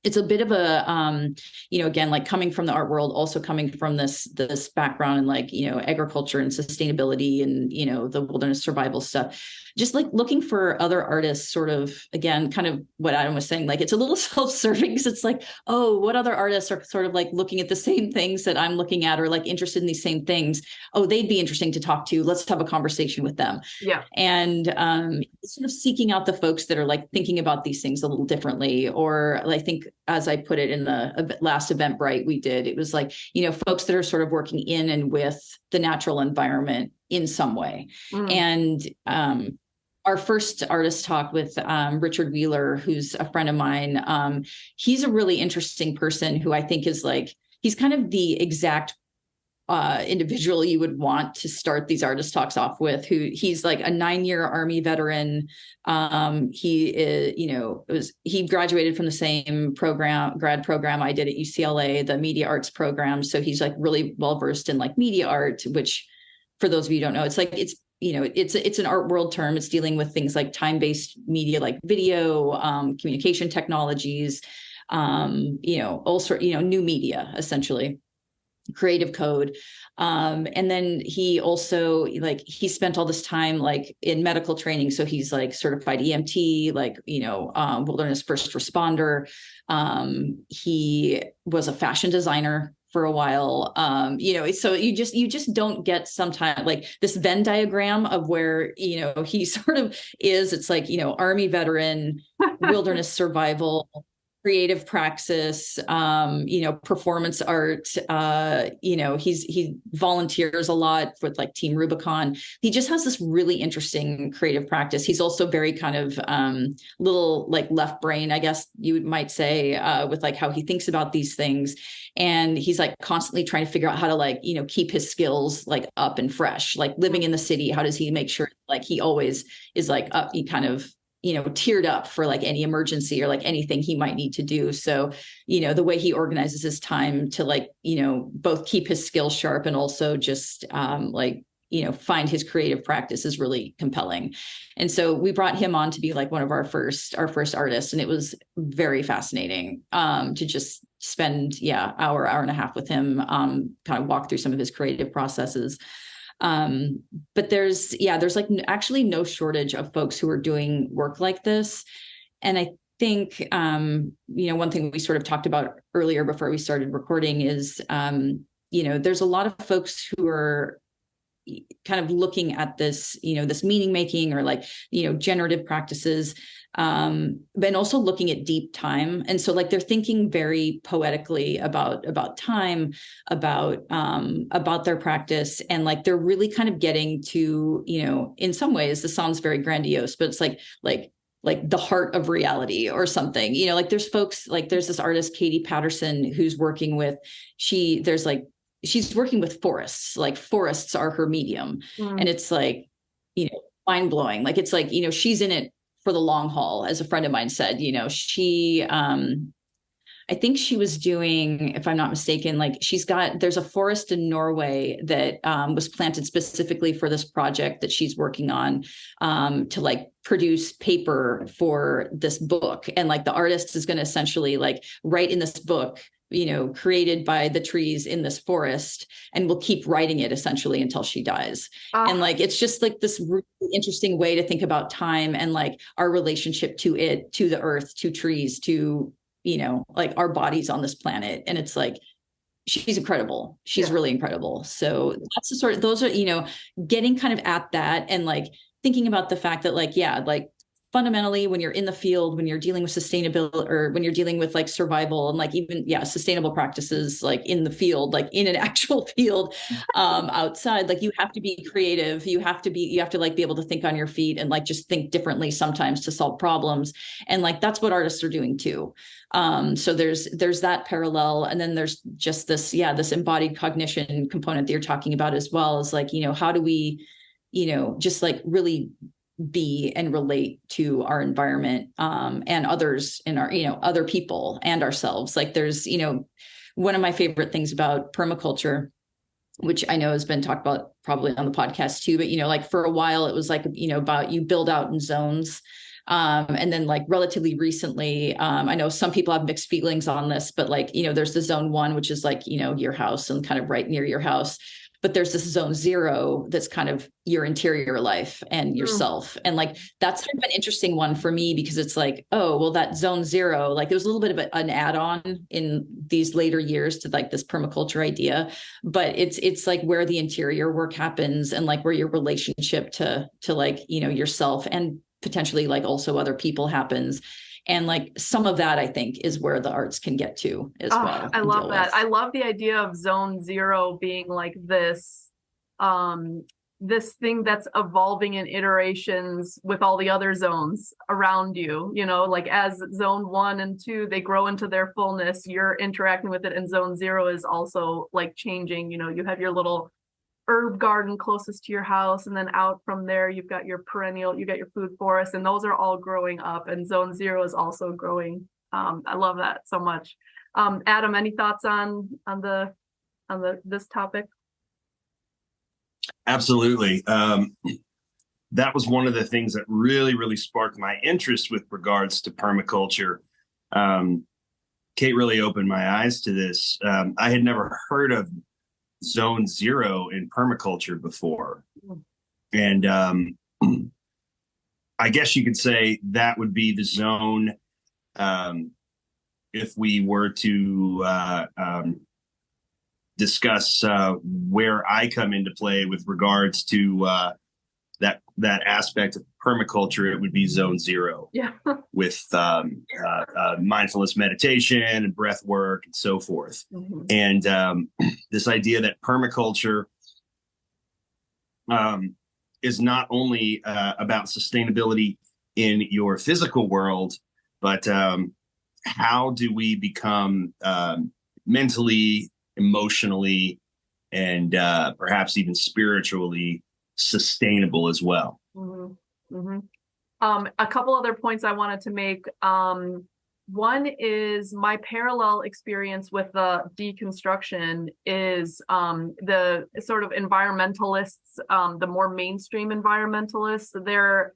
It's a bit of a, again, like coming from the art world, also coming from this background in like, agriculture and sustainability and, the wilderness survival stuff, just like looking for other artists sort of, again, kind of what Adam was saying, like it's a little self-serving because it's like, oh, what other artists are sort of like looking at the same things that I'm looking at or like interested in these same things. Oh, they'd be interesting to talk to. Let's have a conversation with them. Yeah. And sort of seeking out the folks that are like thinking about these things a little differently, or I think, as I put it in the last Eventbrite we did, it was like, folks that are sort of working in and with the natural environment in some way. And our first artist talk with Richard Wheeler, who's a friend of mine, he's a really interesting person who I think is like, he's kind of the exact individual you would want to start these artist talks off with. He's like a 9-year Army veteran. He is, he graduated from the same grad program I did at UCLA, the media arts program. So he's like really well versed in like media art, which for those of you who don't know, it's like it's an art world term. It's dealing with things like time-based media, like video, communication technologies, all sort, new media, essentially. Creative code. And then he also he spent all this time like in medical training. So he's like certified EMT, like, wilderness first responder. He was a fashion designer for a while. So you just don't get sometimes like this Venn diagram of where, he sort of is, it's like, Army veteran, wilderness survival, creative praxis, performance art, he volunteers a lot with like Team Rubicon. He just has this really interesting creative practice. He's also very kind of little like left brain, I guess you might say, with like how he thinks about these things. And he's like constantly trying to figure out how to like, keep his skills like up and fresh, like living in the city. How does he make sure like he always is like up, he kind of teared up for like any emergency or like anything he might need to do. So, the way he organizes his time to like, both keep his skills sharp and also just find his creative practice is really compelling. And so we brought him on to be like one of our first artists. And it was very fascinating to just spend, hour and a half with him, kind of walk through some of his creative processes. But there's like actually no shortage of folks who are doing work like this. And I think, one thing we sort of talked about earlier before we started recording is, there's a lot of folks who are kind of looking at this, this meaning making or like, generative practices, and also looking at deep time. And so like, they're thinking very poetically about time, about their practice. And like, they're really kind of getting to, in some ways, this sounds very grandiose, but it's like the heart of reality or something, like there's folks, like there's this artist, Katie Patterson, who's working with, she's working with forests, like forests are her medium. And it's like, mind blowing. Like, it's like, she's in it for the long haul. As a friend of mine said, she, I think she was doing, if I'm not mistaken, like there's a forest in Norway that was planted specifically for this project that she's working on, to like produce paper for this book. And like the artist is going to essentially like write in this book, created by the trees in this forest, and will keep writing it essentially until she dies. And like, it's just like this really interesting way to think about time and like our relationship to it, to the earth, to trees, to, like our bodies on this planet. And it's like, she's incredible. She's really incredible. So that's the sort of, those are, getting kind of at that and like thinking about the fact that like, like fundamentally when you're in the field, when you're dealing with sustainability, or when you're dealing with like survival and like even, sustainable practices, like in the field, like in an actual field, outside, like you have to be creative. You have to like be able to think on your feet and like just think differently sometimes to solve problems. And like, that's what artists are doing too. So there's that parallel. And then there's just this embodied cognition component that you're talking about as well, is like, how do we, just like really be and relate to our environment, and others in our, other people and ourselves. Like there's, one of my favorite things about permaculture, which I know has been talked about probably on the podcast too, but, like for a while it was like, about you build out in zones. And then like relatively recently, I know some people have mixed feelings on this, but like, there's the zone 1, which is like, your house and kind of right near your house. But there's this zone 0 that's kind of your interior life and yourself. And like, that's sort of an interesting one for me, because it's like, oh, well, that zone 0, like there was a little bit of an add-on in these later years to like this permaculture idea, but it's like where the interior work happens and like where your relationship to like, yourself and potentially like also other people happens. And like some of that, I think, is where the arts can get to as well. I love that. I love the idea of zone 0 being like this, this thing that's evolving in iterations with all the other zones around you, like as zone 1 and 2, they grow into their fullness, you're interacting with it. And zone 0 is also like changing, you have your little herb garden closest to your house, and then out from there you've got your perennial, you got your food forest, and those are all growing up, and zone 0 is also growing. I love that so much. Adam, any thoughts on this topic? Absolutely. That was one of the things that really sparked my interest with regards to permaculture. Kate really opened my eyes to this. I had never heard of zone 0 in permaculture before. And I guess you could say that would be the zone, if we were to discuss where I come into play with regards to that aspect of permaculture, it would be zone 0. Yeah. With mindfulness meditation and breath work and so forth. And this idea that permaculture is not only about sustainability in your physical world, but how do we become mentally, emotionally, and perhaps even spiritually sustainable as well. A couple other points I wanted to make. One is my parallel experience with the deconstruction is the sort of environmentalists, the more mainstream environmentalists, they're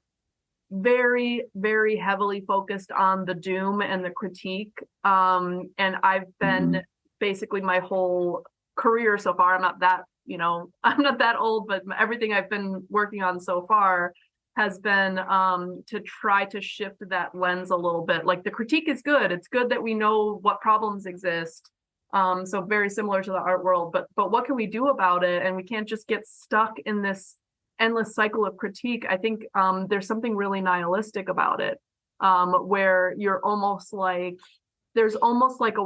very, very heavily focused on the doom and the critique. And I've been basically my whole career so far, I'm not that old, but everything I've been working on so far has been to try to shift that lens a little bit. Like the critique is good. It's good that we know what problems exist. So very similar to the art world, but what can we do about it? And we can't just get stuck in this endless cycle of critique. I think there's something really nihilistic about it, where you're almost like, there's almost like a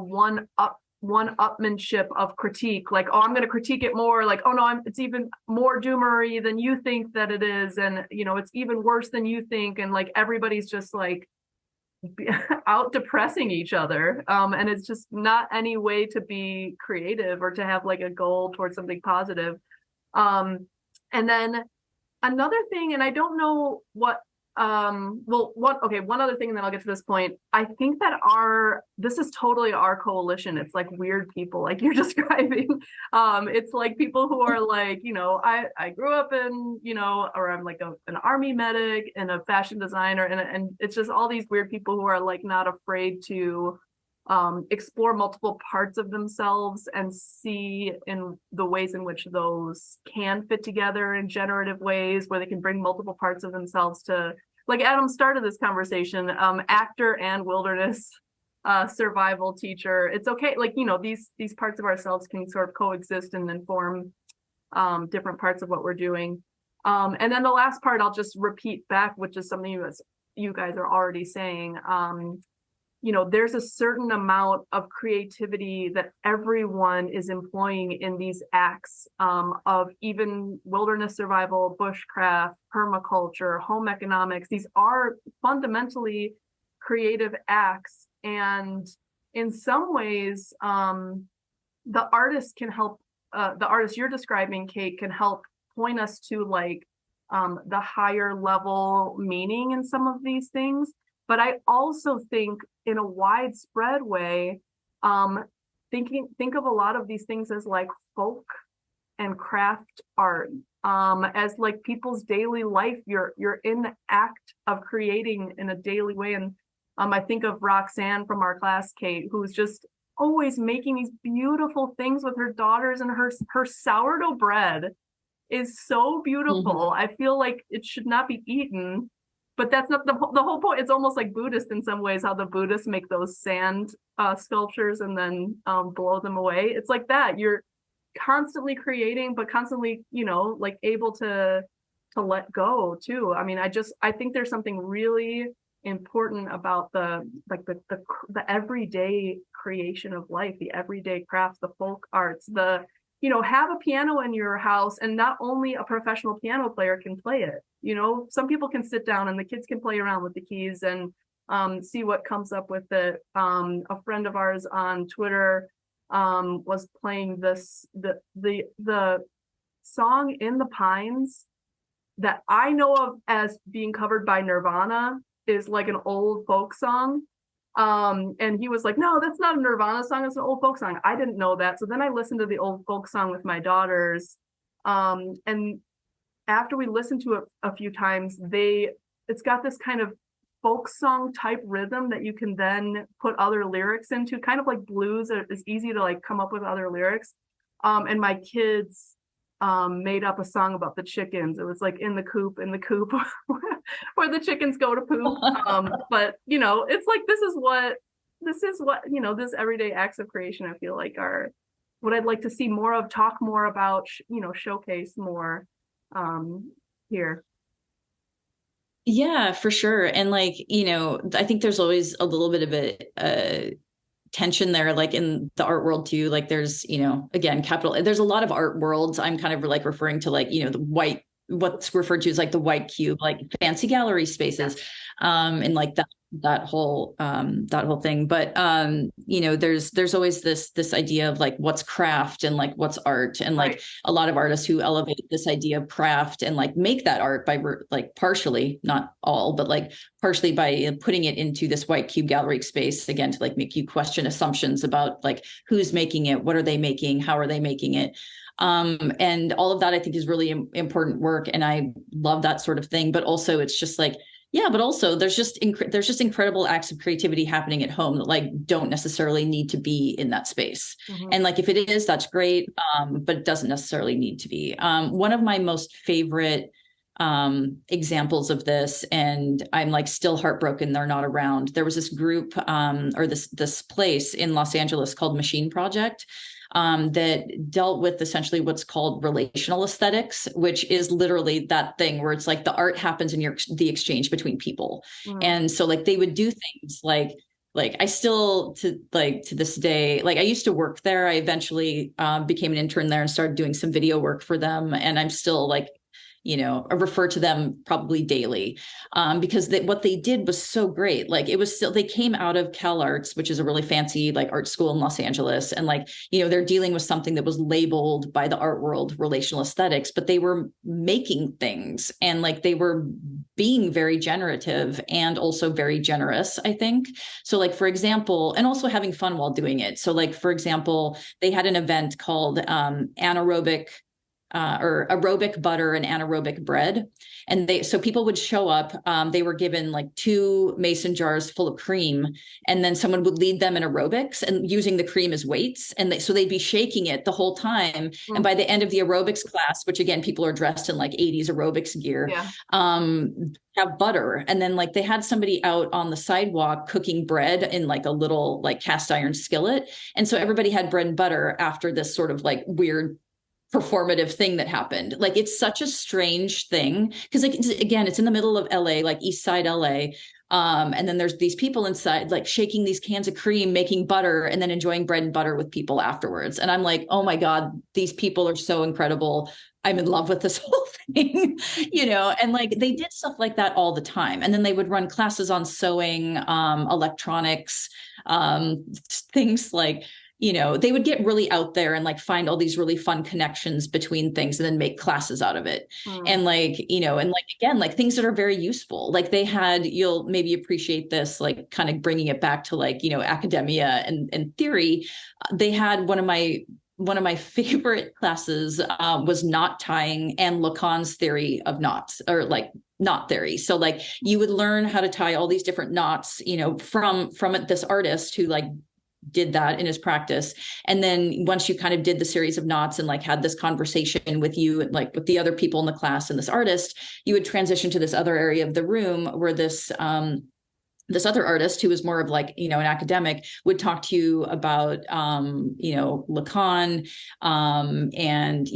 one-upmanship of critique, like, oh, I'm going to critique it more, like, oh no, it's even more doomery than you think that it is, and it's even worse than you think, and like everybody's just like out depressing each other, and it's just not any way to be creative or to have like a goal towards something positive. And then another thing, and I don't know what well, one other thing, and then I'll get to this point. I think that this is totally our coalition. It's like weird people, like you're describing. It's like people who are like, I grew up in, or I'm like an army medic and a fashion designer, and it's just all these weird people who are like not afraid to explore multiple parts of themselves and see in the ways in which those can fit together in generative ways where they can bring multiple parts of themselves to, like Adam started this conversation, actor and wilderness survival teacher. It's okay, like, these parts of ourselves can sort of coexist and inform different parts of what we're doing. And then the last part I'll just repeat back, which is something you guys are already saying. There's a certain amount of creativity that everyone is employing in these acts of even wilderness survival, bushcraft, permaculture, home economics. These are fundamentally creative acts. And in some ways, the artist can help, the artist you're describing, Kate, can help point us to like the higher level meaning in some of these things. But I also think in a widespread way, think of a lot of these things as like folk and craft art, as like people's daily life. You're in the act of creating in a daily way. And I think of Roxanne from our class, Kate, who's just always making these beautiful things with her daughters, and her sourdough bread is so beautiful. I feel like it should not be eaten. But that's not the whole point. It's almost like Buddhist in some ways, how the Buddhists make those sand sculptures and then blow them away. It's like that. You're constantly creating, but constantly, like able to let go too. I mean, I think there's something really important about the everyday creation of life, the everyday crafts, the folk arts, have a piano in your house, and not only a professional piano player can play it. Some people can sit down and the kids can play around with the keys and see what comes up with it. A friend of ours on Twitter was playing the song "In the Pines" that I know of as being covered by Nirvana is like an old folk song. And he was like, no, that's not a Nirvana song, it's an old folk song. I didn't know that. So then I listened to the old folk song with my daughters. And after we listened to it a few times, it's got this kind of folk song type rhythm that you can then put other lyrics into, kind of like blues. It's easy to like come up with other lyrics. And my kids made up a song about the chickens. It was like in the coop where the chickens go to poop. But it's like this is what this everyday acts of creation, I feel like, are what I'd like to see more of, talk more about, showcase more here. Yeah, for sure. And like, I think there's always a little bit of a tension there, like in the art world too. Like there's, again, there's a lot of art worlds. I'm kind of like referring to like, the white, what's referred to as like the white cube, like fancy gallery spaces, and like that whole thing. But there's always this idea of like what's craft and like what's art, and like a lot of artists who elevate this idea of craft and like make that art by like partially, not all, but like partially by putting it into this white cube gallery space, again, to like make you question assumptions about like who's making it, what are they making, how are they making it. And all of that I think is really important work, and I love that sort of thing. But also it's just like, yeah, but also there's just incredible acts of creativity happening at home that like don't necessarily need to be in that space. And like if it is, that's great, but it doesn't necessarily need to be. One of my most favorite examples of this, and I'm like still heartbroken they're not around. There was this group or this place in Los Angeles called Machine Project, that dealt with essentially what's called relational aesthetics, which is literally that thing where it's like the art happens in the exchange between people. And so like they would do things like I still to this day, like I used to work there. I eventually became an intern there and started doing some video work for them. And I'm still like, I refer to them probably daily, because what they did was so great. Like it was still, they came out of Cal Arts, which is a really fancy like art school in Los Angeles. And like, they're dealing with something that was labeled by the art world relational aesthetics, but they were making things and like they were being very generative and also very generous, I think. So like, for example, and also having fun while doing it. So like, for example, they had an event called anaerobic or aerobic butter and anaerobic bread. And so people would show up, they were given like 2 mason jars full of cream, and then someone would lead them in aerobics and using the cream as weights. And so they'd be shaking it the whole time. And by the end of the aerobics class, which again, people are dressed in like 80s aerobics gear, have butter. And then like they had somebody out on the sidewalk cooking bread in like a little like cast iron skillet. And so everybody had bread and butter after this sort of like weird performative thing that happened. Like it's such a strange thing because like again, it's in the middle of LA, like East Side LA. And then there's these people inside like shaking these cans of cream, making butter, and then enjoying bread and butter with people afterwards. And I'm like, oh my God, these people are so incredible. I'm in love with this whole thing, and like they did stuff like that all the time. And then they would run classes on sewing, electronics, things like, they would get really out there and like find all these really fun connections between things and then make classes out of it. And like, and like, again, like things that are very useful. Like they had, you'll maybe appreciate this, like kind of bringing it back to like, academia and theory. They had one of my favorite classes was knot tying and Lacan's theory of knots, or like knot theory. So like you would learn how to tie all these different knots, from this artist who like did that in his practice. And then once you kind of did the series of knots and like had this conversation with you and like with the other people in the class and this artist, you would transition to this other area of the room where this other artist who was more of like, an academic would talk to you about, Lacan, and,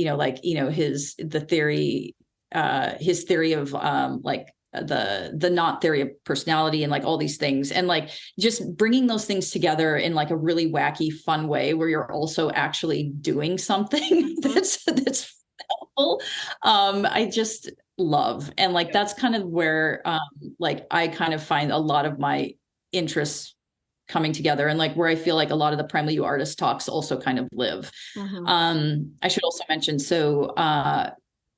his theory of, like, the knot theory of personality and like all these things, and like just bringing those things together in like a really wacky, fun way where you're also actually doing something that's helpful. I just love, and like that's kind of where like I kind of find a lot of my interests coming together, and like where I feel like a lot of the Primal U artist talks also kind of live. I should also mention, so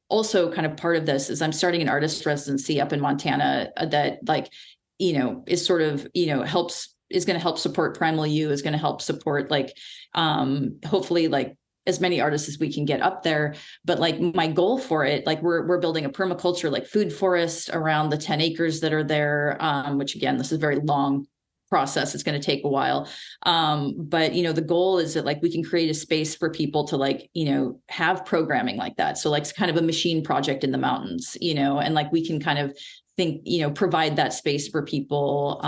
also kind of part of this is I'm starting an artist residency up in Montana that like, is sort of, is going to help support Primal U, is going to help support like, hopefully like as many artists as we can get up there. But like my goal for it, like we're building a permaculture, like food forest around the 10 acres that are there, which again, this is a very long process. It's going to take a while. But, the goal is that like, we can create a space for people to like, have programming like that. So like it's kind of a machine project in the mountains, and like, we can kind of think, provide that space for people,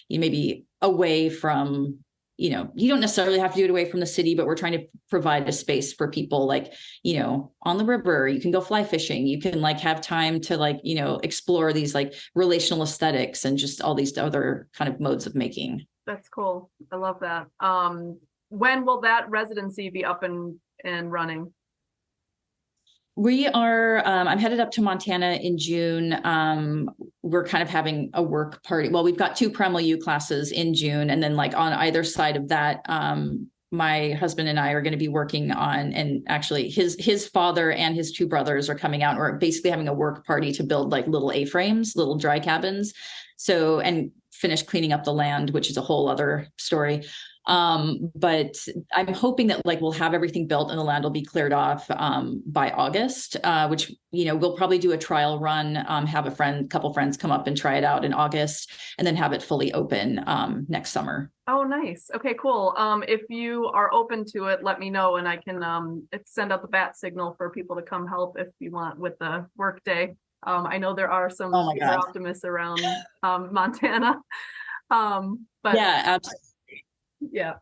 maybe away from, you don't necessarily have to do it away from the city, but we're trying to provide a space for people like, on the river, you can go fly fishing, you can like have time to like, explore these like relational aesthetics and just all these other kind of modes of making. That's cool. I love that. When will that residency be up and running? We are, I'm headed up to Montana in June. We're kind of having a work party. Well, we've got 2 Primal U classes in June. And then like on either side of that, my husband and I are going to be working on, and actually his father and his 2 brothers are coming out, or basically having a work party to build like little A-frames, little dry cabins. So, and finish cleaning up the land, which is a whole other story. But I'm hoping that like we'll have everything built and the land will be cleared off by August, which we'll probably do a trial run, have a couple friends come up and try it out in August, and then have it fully open next summer. Oh, nice. Okay, cool. If you are open to it, let me know, and I can send out the bat signal for people to come help if you want with the work day. I know there are some optimists around Montana. But yeah, absolutely. Yeah.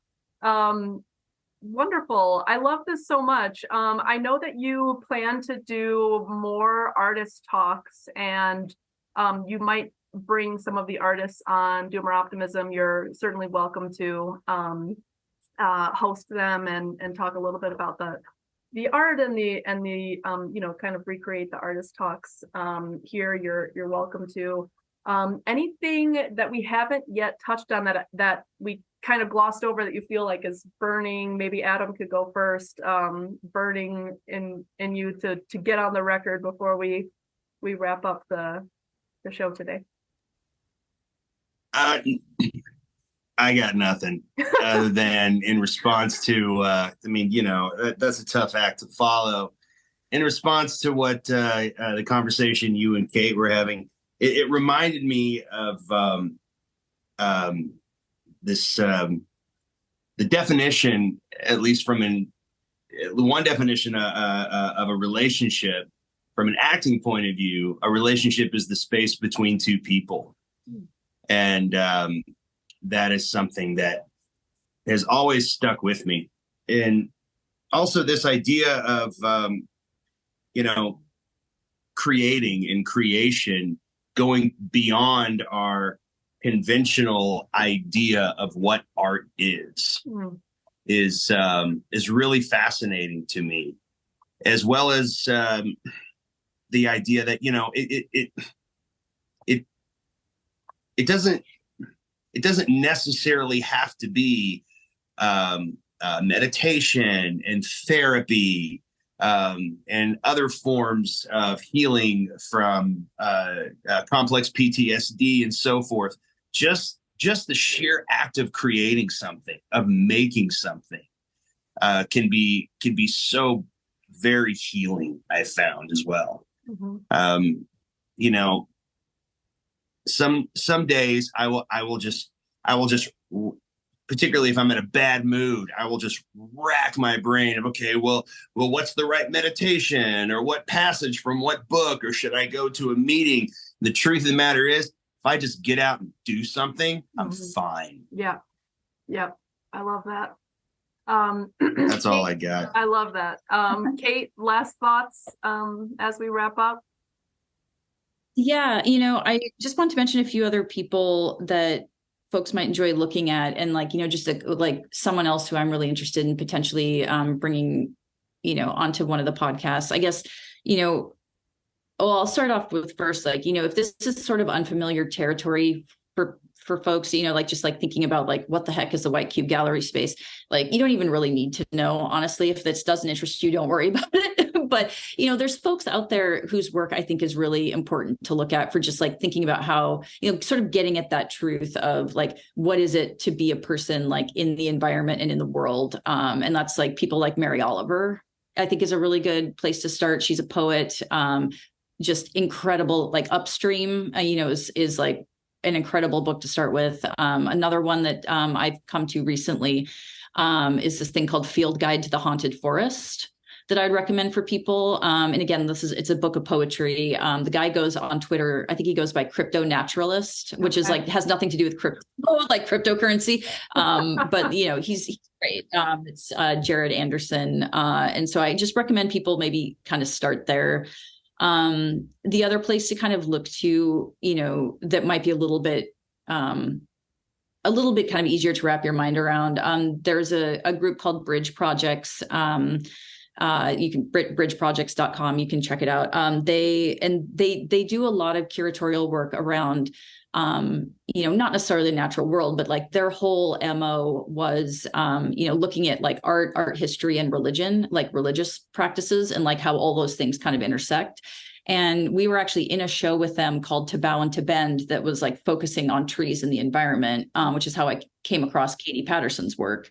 Wonderful. I love this so much. I know that you plan to do more artist talks, and you might bring some of the artists on Do More Optimism. You're certainly welcome to host them and talk a little bit about the art and the kind of recreate the artist talks here, you're welcome to. Anything that we haven't yet touched on that we kind of glossed over that you feel like is burning? Maybe Adam could go first. Burning in you to get on the record before we wrap up the show today. I got nothing other than in response to, that's a tough act to follow. In response to what the conversation you and Kate were having, it reminded me of the definition, at least from one definition of a relationship. From an acting point of view, a relationship is the space between two people. And that is something that has always stuck with me. And also this idea of, creating and creation, going beyond our conventional idea of what art is really fascinating to me, as well as the idea that, it doesn't necessarily have to be meditation and therapy and other forms of healing from complex PTSD and so forth. Just the sheer act of creating something, of making something, can be so very healing, I found as well. Some days I will just, particularly if I'm in a bad mood, I will just rack my brain of, okay, well, what's the right meditation, or what passage from what book, or should I go to a meeting? The truth of the matter is, if I just get out and do something, I'm fine. Yeah. I love that. That's all I got. I love that. Kate, last thoughts as we wrap up? Yeah, I just want to mention a few other people that folks might enjoy looking at, and just like someone else who I'm really interested in potentially bringing, onto one of the podcasts. I guess, I'll start off with first, if this is sort of unfamiliar territory for folks, just thinking about what the heck is the White Cube Gallery space? You don't even really need to know, honestly. If this doesn't interest you, don't worry about it. But, there's folks out there whose work I think is really important to look at for just thinking about how, sort of getting at that truth of what is it to be a person in the environment and in the world. And that's people like Mary Oliver, I think, is a really good place to start. She's a poet, just incredible, Upstream, is an incredible book to start with. Another one that I've come to recently is this thing called Field Guide to the Haunted Forest that I'd recommend for people. And again, it's a book of poetry. The guy goes on Twitter, I think he goes by Crypto Naturalist, which is has nothing to do with crypto, cryptocurrency. But he's great. It's Jared Anderson. And so I just recommend people maybe kind of start there. The other place to kind of look to, that might be a little bit kind of easier to wrap your mind around. There's a group called Bridge Projects. You can bridgeprojects.com. You can check it out. They do a lot of curatorial work around, not necessarily the natural world, but their whole MO was, looking at art history and religion, religious practices, and how all those things kind of intersect. And we were actually in a show with them called To Bow and to Bend that was focusing on trees and the environment, which is how I came across Katie Patterson's work.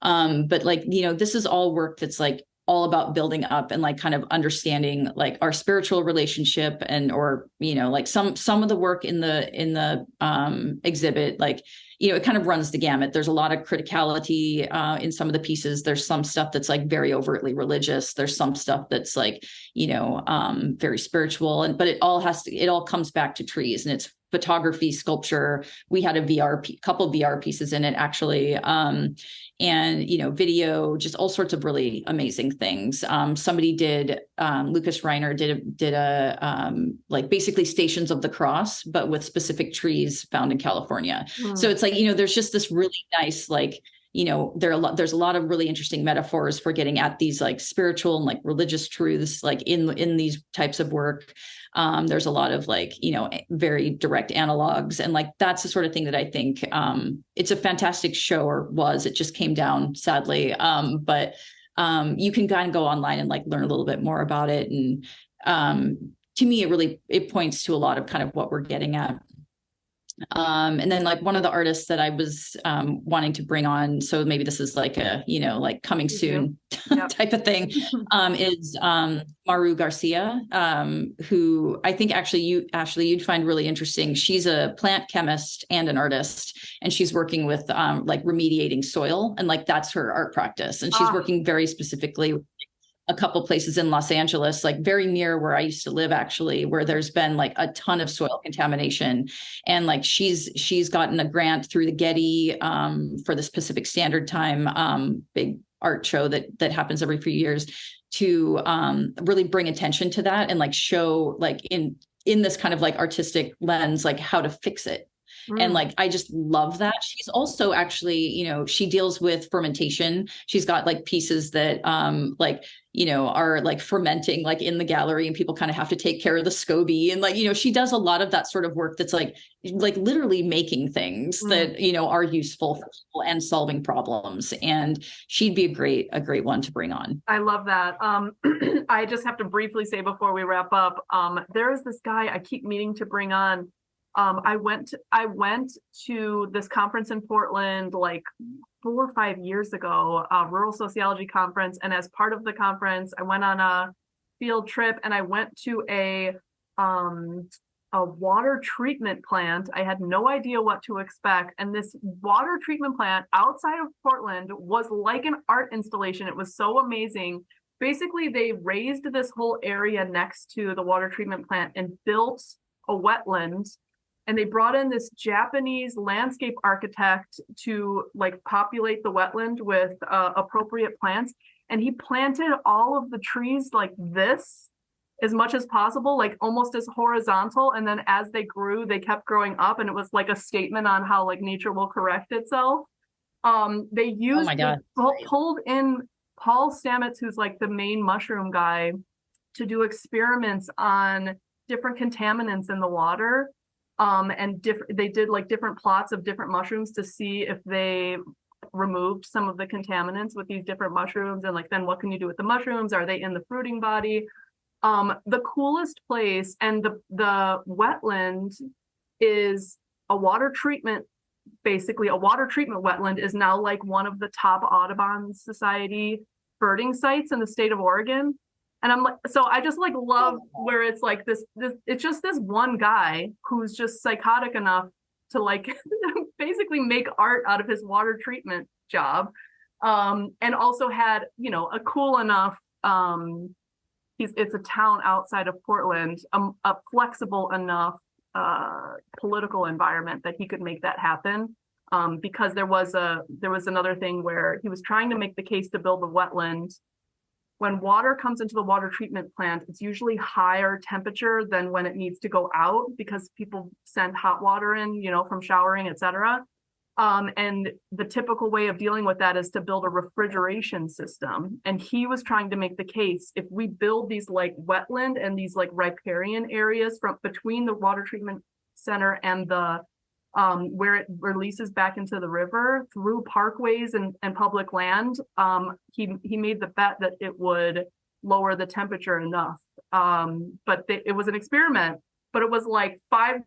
But this is all work that's all about building up and kind of understanding our spiritual relationship, and or some of the work in the exhibit, it kind of runs the gamut. There's a lot of criticality in some of the pieces. There's some stuff that's very overtly religious. There's some stuff that's very spiritual, but it all comes back to trees, and it's photography, sculpture. We had a couple VR pieces in it actually. And, video, just all sorts of really amazing things. Somebody did, Lucas Reiner did a basically Stations of the Cross, but with specific trees found in California. So it's there's just this really nice, there's a lot of really interesting metaphors for getting at these like spiritual and like religious truths, like in these types of work. There's a lot of like, very direct analogs. And like, that's the sort of thing that I think it's a fantastic show, or was, it just came down sadly. But you can kind of go online and like learn a little bit more about it. And to me, it points to a lot of kind of what we're getting at. And then like one of the artists that I was wanting to bring on, so maybe this is like a, like coming soon type of thing, is Maru Garcia, who I think actually Ashley, you'd find really interesting. She's a plant chemist and an artist, and she's working with like remediating soil, and like that's her art practice. And she's working very specifically with a couple places in Los Angeles, like very near where I used to live, actually, where there's been like a ton of soil contamination. And like she's gotten a grant through the Getty for this Pacific Standard Time big art show that happens every few years, to really bring attention to that and like show like in this kind of like artistic lens, like how to fix it. And like, I just love that. She's also actually, she deals with fermentation. She's got like pieces that are like fermenting like in the gallery, and people kind of have to take care of the SCOBY. And like, she does a lot of that sort of work that's like literally making things that, are useful for people and solving problems. And she'd be a great one to bring on. I love that. I just have to briefly say before we wrap up, there is this guy I keep meaning to bring on. I went to this conference in Portland like 4 or 5 years ago, a rural sociology conference. And as part of the conference, I went on a field trip, and I went to a water treatment plant. I had no idea what to expect. And this water treatment plant outside of Portland was like an art installation. It was so amazing. Basically, they raised this whole area next to the water treatment plant and built a wetland. And they brought in this Japanese landscape architect to like populate the wetland with appropriate plants. And he planted all of the trees like this as much as possible, like almost as horizontal. And then as they grew, they kept growing up. And it was like a statement on how like nature will correct itself. They used, pulled in Paul Stamets, who's like the main mushroom guy, to do experiments on different contaminants in the water. They did like different plots of different mushrooms to see if they removed some of the contaminants with these different mushrooms, and like then what can you do with the mushrooms? Are they in the fruiting body? The coolest place, and the wetland is a water treatment, basically a water treatment wetland is now like one of the top Audubon Society birding sites in the state of Oregon. And I'm like, so I just like love where it's like this, it's just this one guy who's just psychotic enough to like basically make art out of his water treatment job. And also had, a cool enough, it's a town outside of Portland, a flexible enough political environment that he could make that happen. Because there was another thing where he was trying to make the case to build the wetland. When water comes into the water treatment plant, it's usually higher temperature than when it needs to go out, because people send hot water in, from showering, etc. And the typical way of dealing with that is to build a refrigeration system. And he was trying to make the case, if we build these like wetland and these like riparian areas from between the water treatment center and the where it releases back into the river through parkways and public land, he made the bet that it would lower the temperature enough. But it was an experiment, but it was like 5.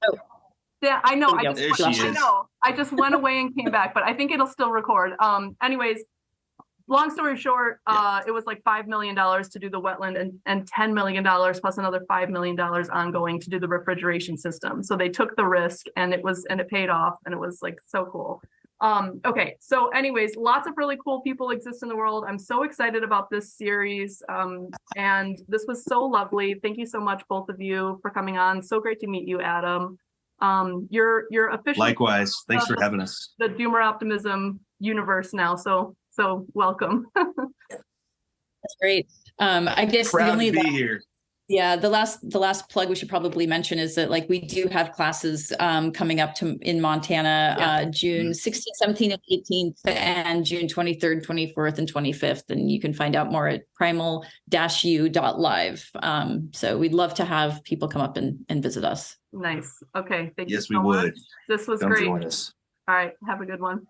Oh. Yeah, I know. I know. I just went away and came back, but I think it'll still record. Anyways, long story short, it was like $5 million to do the wetland and $10 million plus another $5 million ongoing to do the refrigeration system. So they took the risk, and it paid off, and it was like so cool. Okay, so anyways, lots of really cool people exist in the world. I'm so excited about this series, and this was so lovely. Thank you so much, both of you, for coming on. So great to meet you, Adam. You're officially likewise. Thanks for having us. The Doomer Optimism universe now. So welcome. That's great. I guess Proud to be here. Yeah, the last plug we should probably mention is that like we do have classes coming up in Montana, Yes. June 16th, 17th, and 18th, and June 23rd, 24th, and 25th. And you can find out more at primal-u.live. So we'd love to have people come up and visit us. Nice. Okay. Thank you Yes, we so would. much. This was Come great. join us. All right. Have a good one.